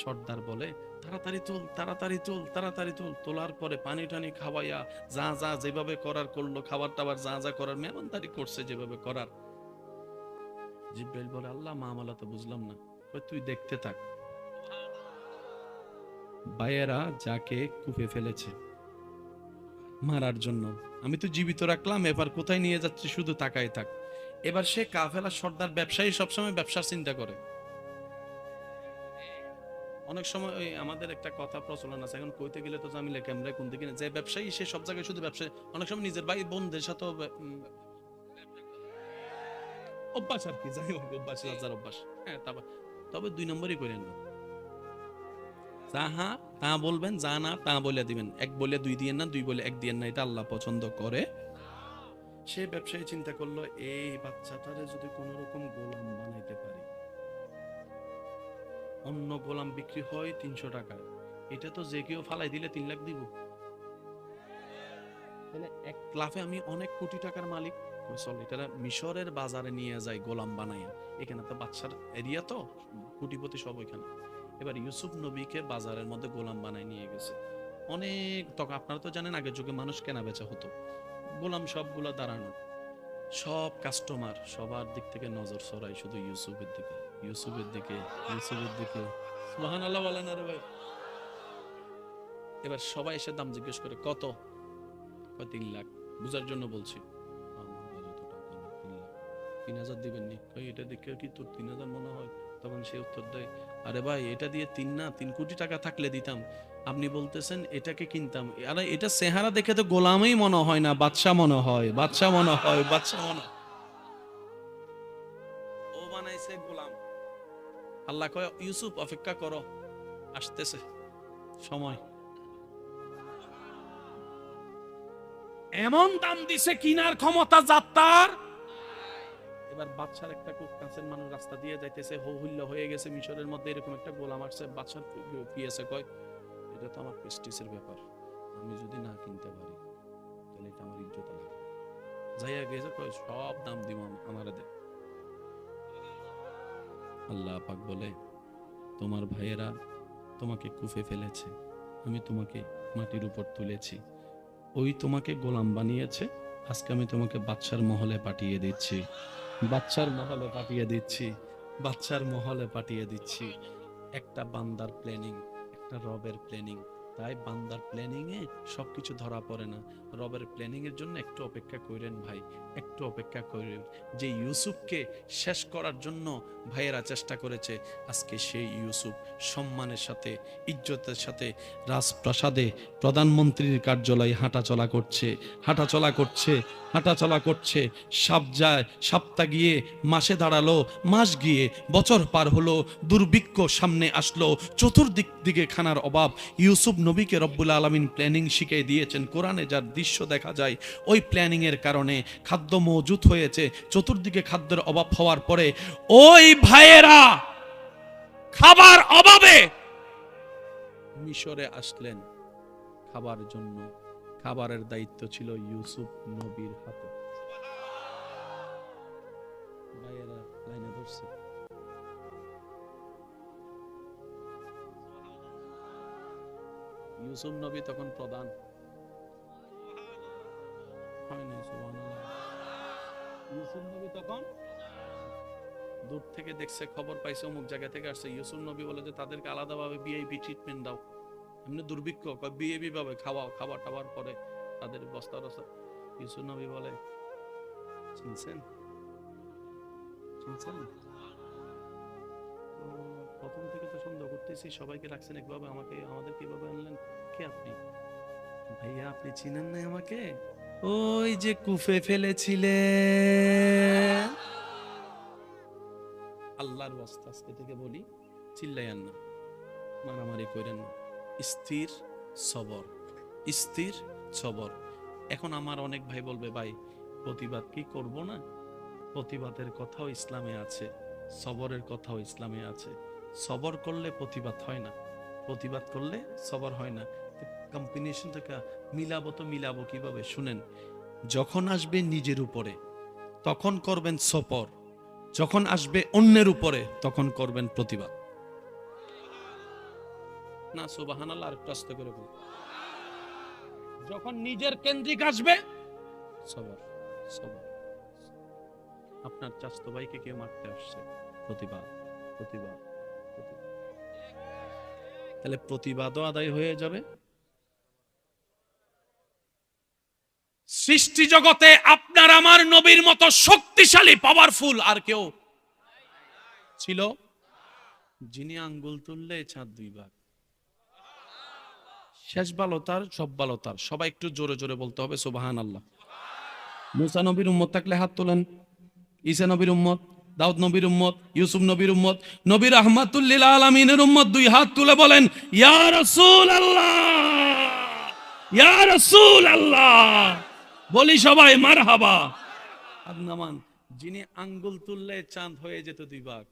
সর্দার বলে, তাড়াতাড়ি তুল, তাড়াতাড়ি তুল, তাড়াতাড়ি তুল। তোলার পরে পানি টানি খাওয়াইয়া যা যা যেভাবে করার করলো, খাবার টাবার যা যা করার মেহমানদারি করছে যেভাবে করার। জিব্রাইল বলে, আল্লাহ মামলা তো বুঝলাম না। তুই দেখতে থাক। ভাইয়েরা যাকে কূপে ফেলেছে মারার জন্য, আমি তো জীবিত রাখলাম, এবার কোথায় নিয়ে যাচ্ছে শুধু তাকায় থাক। এবার সে কাফেলা সর্দার, ব্যবসায়ী সবসময় ব্যবসার চিন্তা করে। অনেক সময় ওই আমাদের একটা কথা প্রচলন আছে, এখন কইতে গেলে তো জামিলে ক্যামেরায় কোন দিকে, যে ব্যবসায়ী সে সব জায়গায় শুধু ব্যবসায়ী। অনেক সময় নিজের ভাই বোনদের সাথে অভ্যাস আর কি, যাই হোক অভ্যাস, লজ্জার অভ্যাস। হ্যাঁ, তবে 2 নম্বরই করেন না। যা হ্যাঁ তা বলবেন, যা না তা বলে দিবেন। 1 বলে 2 দিয়েন না, 2 বলে 1 দিয়েন না, এটা আল্লাহ পছন্দ করে। সে ব্যবসায়ী চিন্তা করলো, এই বাচ্চাটারে যদি কোন রকম গোলাম বানাইতে পারি, অন্য গোলাম বিক্রি হয় 300 টাকায়, এটা তো যে কেউ ফালাই দিলে 3 লাখ দিব, তাহলে 1 লাফে আমি অনেক কোটি টাকার মালিক। চল এটা মিশরের বাজারে নিয়ে যাই গোলাম বানাইয়া, এখানে তো বাচ্চার এরিয়া, তো কোটিপতি সব ওইখানে। এবার ইউসুফ নবীকে বাজারের মধ্যে গোলাম বানায় নিয়ে গেছে। অনেক, তখন আপনারা তো জানেন আগের যুগে মানুষ কেনা বেচা হতো, গোলাম সবগুলা দাঁড়ানো, সব কাস্টমার সবার দিক থেকে নজর সরাই শুধু ইউসুফের দিকে, ইউসুফের দিকে, ইউসুফের দিকে। সুবহানাল্লাহ বলেন আরে ভাই। এবার সবাই এসে দাম জিজ্ঞেস করে, কত? 3 লাখ। বুঝার জন্য বলছি। 3,000 দিবেন নি? এটা দেখে কি তোর 3,000 মনে হয়? তখন সে উত্তর দেয়, আরে ভাই এটা দিয়ে 3 না 3 কোটি টাকা থাকলে দিতাম, আপনি বলতেছেন এটাকে কিনতাম। আরে এটা চেহারা দেখে তো গোলামই মনে হয় না, বাদশা মনে হয়, বাদশা মনে হয়, বাদশা মনে হয়। ও বানাইছে গোলাম। আল্লাহ কয়, ইউসুফ অপেক্ষা করো, আসতেছে সময়। এমন দাম দিছে, কিনার ক্ষমতা যাত্রার। এবার বাদশার একটা খুব কাছের মানুষ রাস্তা দিয়ে যাইতেছে, হো হুল্লা হয়ে গেছে মিশরের মধ্যে, এরকম একটা গোলাম আসছে। বাদশার পিএসএ কয়, এটা তো আমার প্রেস্টিজের ব্যাপার, আমি যদি না কিনতে পারি তাহলে এটা আমার ইজ্জত লাগবে। যাইয়া গেছে, কয় সব দাম দিব আমারে দে। আল্লাহ পাক বলে, তোমার ভাইয়েরা তোমাকে কুফে ফেলেছে, আমি তোমাকে মাটির উপর তুলেছি, ওই তোমাকে গোলাম বানিয়েছে, আজকে আমি তোমাকে বাদশার মহলে পাঠিয়ে দিচ্ছি, বাদশার মহলে পাঠিয়ে দিচ্ছি, বাদশার মহলে পাঠিয়ে দিচ্ছি। একটা বান্দার প্ল্যানিং, একটা রবের প্ল্যানিং। তাই বান্দার প্ল্যানিং এ সবকিছু ধরা পড়ে না। রবের প্ল্যানিং এর জন্য একটু অপেক্ষা করেন ভাই, একটু অপেক্ষা করেন। যে ইউসুফকে শেষ করার জন্য ভাইয়েরা চেষ্টা করেছে, আজকে সেই ইউসুফ সম্মানের সাথে, ইজ্জতের সাথে রাজপ্রাসাদে প্রধানমন্ত্রীর কার্যালয়ে হাঁটাচলা করছে, হাঁটাচলা করছে, হাঁটাচলা করছে। সপ্তাহ গিয়ে মাসে দাঁড়ালো, মাস গিয়ে বছর পার হলো, দুর্ভিক্ষ সামনে আসলো, চতুর্দিক দিকে খানার অভাব। ইউসুফ নবীকে রব্বুল আলামিন প্ল্যানিং শিখিয়ে দিয়েছেন। কোরআনে যার দৃশ্য দেখা যায়, ওই প্ল্যানিং এর কারণে খাদ্য মজুদ হয়েছে। চতুর্দিকে খাদ্যের অভাব হওয়ার পরে ওই ভাইয়েরা খাবার অভাবে মিশরে আসলেন খাবার জন্য। খাবারের দায়িত্ব ছিল ইউসুফ নবীর হাতে। ভাইয়েরা লাইনে ধরছে। ইউসুফ নবী তখন প্রধান হয় না, সুবহানাল্লাহ। ইউসুফ নবী তখন দূর থেকে দেখছে, খবর পাইছে অমুক জায়গা থেকে আসছে। ইউসুফ নবী বলে যে তাদেরকে আলাদাভাবে ভিআইপি ট্রিটমেন্ট দাও। এমনি দুর্ভিক্ষ, ভিআইপি ভাবে খাওয়াও, খাবার টাবার পরে তাদের বস্তা রস্তা। ইউসুফ নবী বলে, চিনছেন চিনছেন তো প্রথম থেকে তো সন্দেহ করতেছি, সবাইকে রাখছেন একভাবে, আমাদের কিভাবে আনলেন? কে আপনি? ভাইয়া আপনি চিনেন না আমাকে? ওই যে কুফে ফেলেছিলেন। আল্লাহর ওয়াস্তে আজকে থেকে বলি, চিল্লাইয়েন না, মারামারি করেন না, স্থির সবর, স্থির সবর। এখন আমার অনেক ভাই বলবে, ভাই প্রতিবাদ কি করব না? প্রতিবাদের কথাও ইসলামে আছে, সবরের কথাও ইসলামে আছে। সবর করলে প্রতিবাদ হয় না, প্রতিবাদ করলে সবর হয় না। কম্বিনেশন থেকে মিলাবো কিভাবে? শুনেন, যখন আসবে নিজের উপরে তখন করবেন সবর, যখন আসবে অন্যের উপরে তখন করবেন প্রতিবাদ। না সুবহানাল্লাহ, আরেকটু আস্তে করে বলুন। যখন নিজের কেন্দ্রিক আসবে সবর, সবর। আপনার চাচতো ভাইকে কেউ মারতে আসছে, প্রতিবাদ, প্রতিবাদ, প্রতিবাদ। তাহলে প্রতিবাদও আদায় হয়ে যাবে। সৃষ্টি জগতে আপনার আমার নবীর মতো শক্তিশালী পাওয়ারফুল আর কেউ ছিল? যিনি আঙ্গুল তুললে চাঁদ দুই ভাগ। শেষ ভালো তার, সব ভালো তার। সবাই একটু জোরে জোরে বলতে হবে সুবহানাল্লাহ। মুসা নবীর উম্মত থাকলে হাত তোলেন। ঈসা নবীর উম্মত, দাউদ নবীর উম্মত, ইউসুফ নবীর উম্মত, নবী রাহমাতুল লিল আলামিনের উম্মত, দুই হাত তুলে বলেন ইয়া রাসূলুল্লাহ, ইয়া রাসূলুল্লাহ। বলি সবাই মারহাবা। হাত নামান। যিনি আঙ্গুল তুললে চাঁদ হয়ে যেত দুই ভাগ।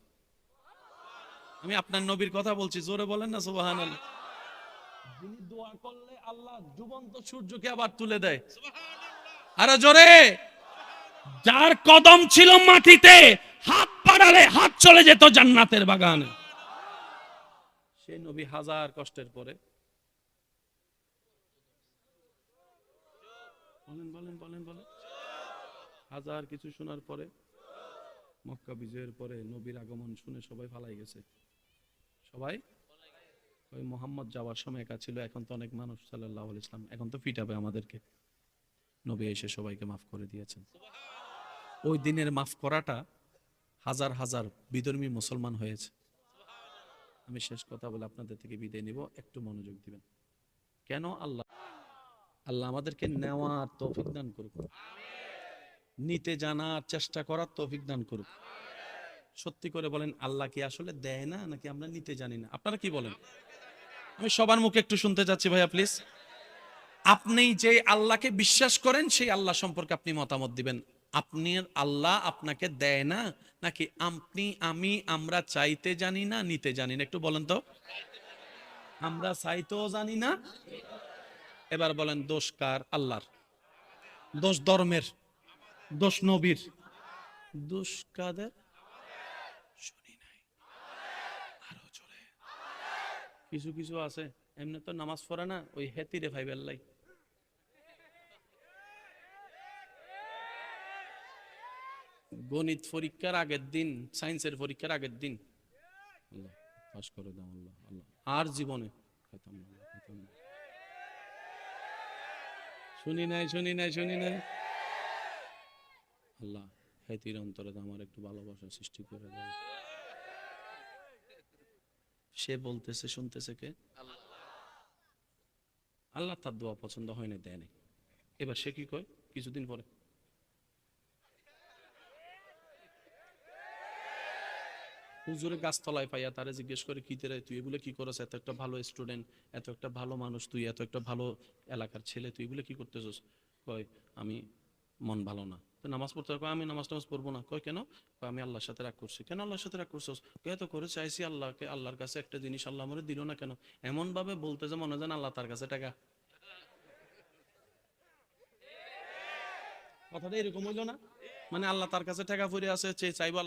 আমি আপনার নবীর কথা বলছি, জোরে বলেন না সুবহানাল্লাহ। যিনি দোয়া করলে আল্লাহ জীবন্ত সূর্যকে আবার তুলে দেয়। আরে জোরে। যার কদম ছিল মাটিতে, হাত বাড়ালে হাত চলে যেত জান্নাতের বাগানে। সেই নবী হাজার কষ্টের পরে, বলেন বলেন বলেন বলেন, হাজার কিছু শোনার পরে, মক্কা বিজয়ের পরে নবীর আগমন শুনে সবাই পালাই গেছে। সবাই ওই মোহাম্মদ যাওয়ার সময় একা ছিল। এখন তো অনেক মানুষ, সাল্লাল্লাহু আলাইহি ওয়াসাল্লাম, এখন তো পিটাবে আমাদেরকে। নবী এসে সবাইকে মাফ করে দিয়েছেন। ওই দিনের মাফ করাটা হাজার হাজার বিধর্মী মুসলমান হয়েছে। আমি শেষ কথা বলে আপনাদের থেকে বিদায় নিব, একটু মনোযোগ দিবেন। কেন? আল্লাহ আমাদেরকে নেওয়ার তৌফিক দান করুক, নিতে জানার চেষ্টা করার তৌফিক দান করুক। সত্যি করে বলেন, আল্লাহ কি আসলে দেয় না, নাকি আমরা নিতে জানি না? আপনারা কি বলেন? আমি সবার মুখে একটু শুনতে চাচ্ছি ভাইয়া প্লিজ। আপনি যে আল্লাহকে বিশ্বাস করেন সেই আল্লাহ সম্পর্কে আপনি মতামত দিবেন। আপনি আল্লাহ আপনাকে দেয় না, নাকি আমরা চাইতে জানি না, নিতে জানি না? একটু বলেন তো। আমরা চাইতেও জানি না। এবার বলেন দোষ কার? আল্লাহর। দোষ ধর্মের? দোষ নবীর, দোষ কাদের? শুনি নাই, আরো জোরে। কিছু কিছু আছে এমনি তো নামাজ পড়ে না, ওই হেতিরে ভাই বেল্লাই। গণিত পরীক্ষার আগের দিন, সায়েন্সের পরীক্ষার আগের দিন, আল্লাহ পাস করে দাও, আল্লাহ আল্লাহ, আর জীবনে খাইতাম না, আল্লাহ, খাইতাম না। শুনি নাই, শুনি নাই, শুনি নাই। আল্লাহ হেতির অন্তরে তো আমার একটু ভালোবাসা সৃষ্টি করে দাও। সে বলতেছে, শুনতেছে কে? আল্লাহ তার দোয়া পছন্দ হয় না, দেয় নাই। এবার সে কি কয় কিছুদিন পরে, হুজুরে গাছতলায় পাইয়া তারে জিজ্ঞেস করে, কি তেরে তুই এগুলো কি করছ, এত একটা ভালো স্টুডেন্ট, এত একটা ভালো মানুষ, তুই এত একটা ভালো এলাকার ছেলে, তুই এগুলো কি করতেছস? কয় আমি মন ভালো না। তো নামাজ পড়তে কয় আমি নামাজ টামাজ পড়বো না। কয় কেন? কয় আমি আল্লাহর সাথে রাগ করছি। কেন আল্লাহর সাথে রাগ করছস? কয় এত করে চাইছি আল্লাহকে, আল্লাহর কাছে একটা জিনিস আল্লাহ আমারে দিল না কেন? এমন ভাবে বলতে যে মনে হয় আল্লাহ তার কাছে টাকা। কথাটা এরকম হইলো না? মানে আল্লাহ তার কাছে টাকা পড়ে আছে, চেয়ে চাইবো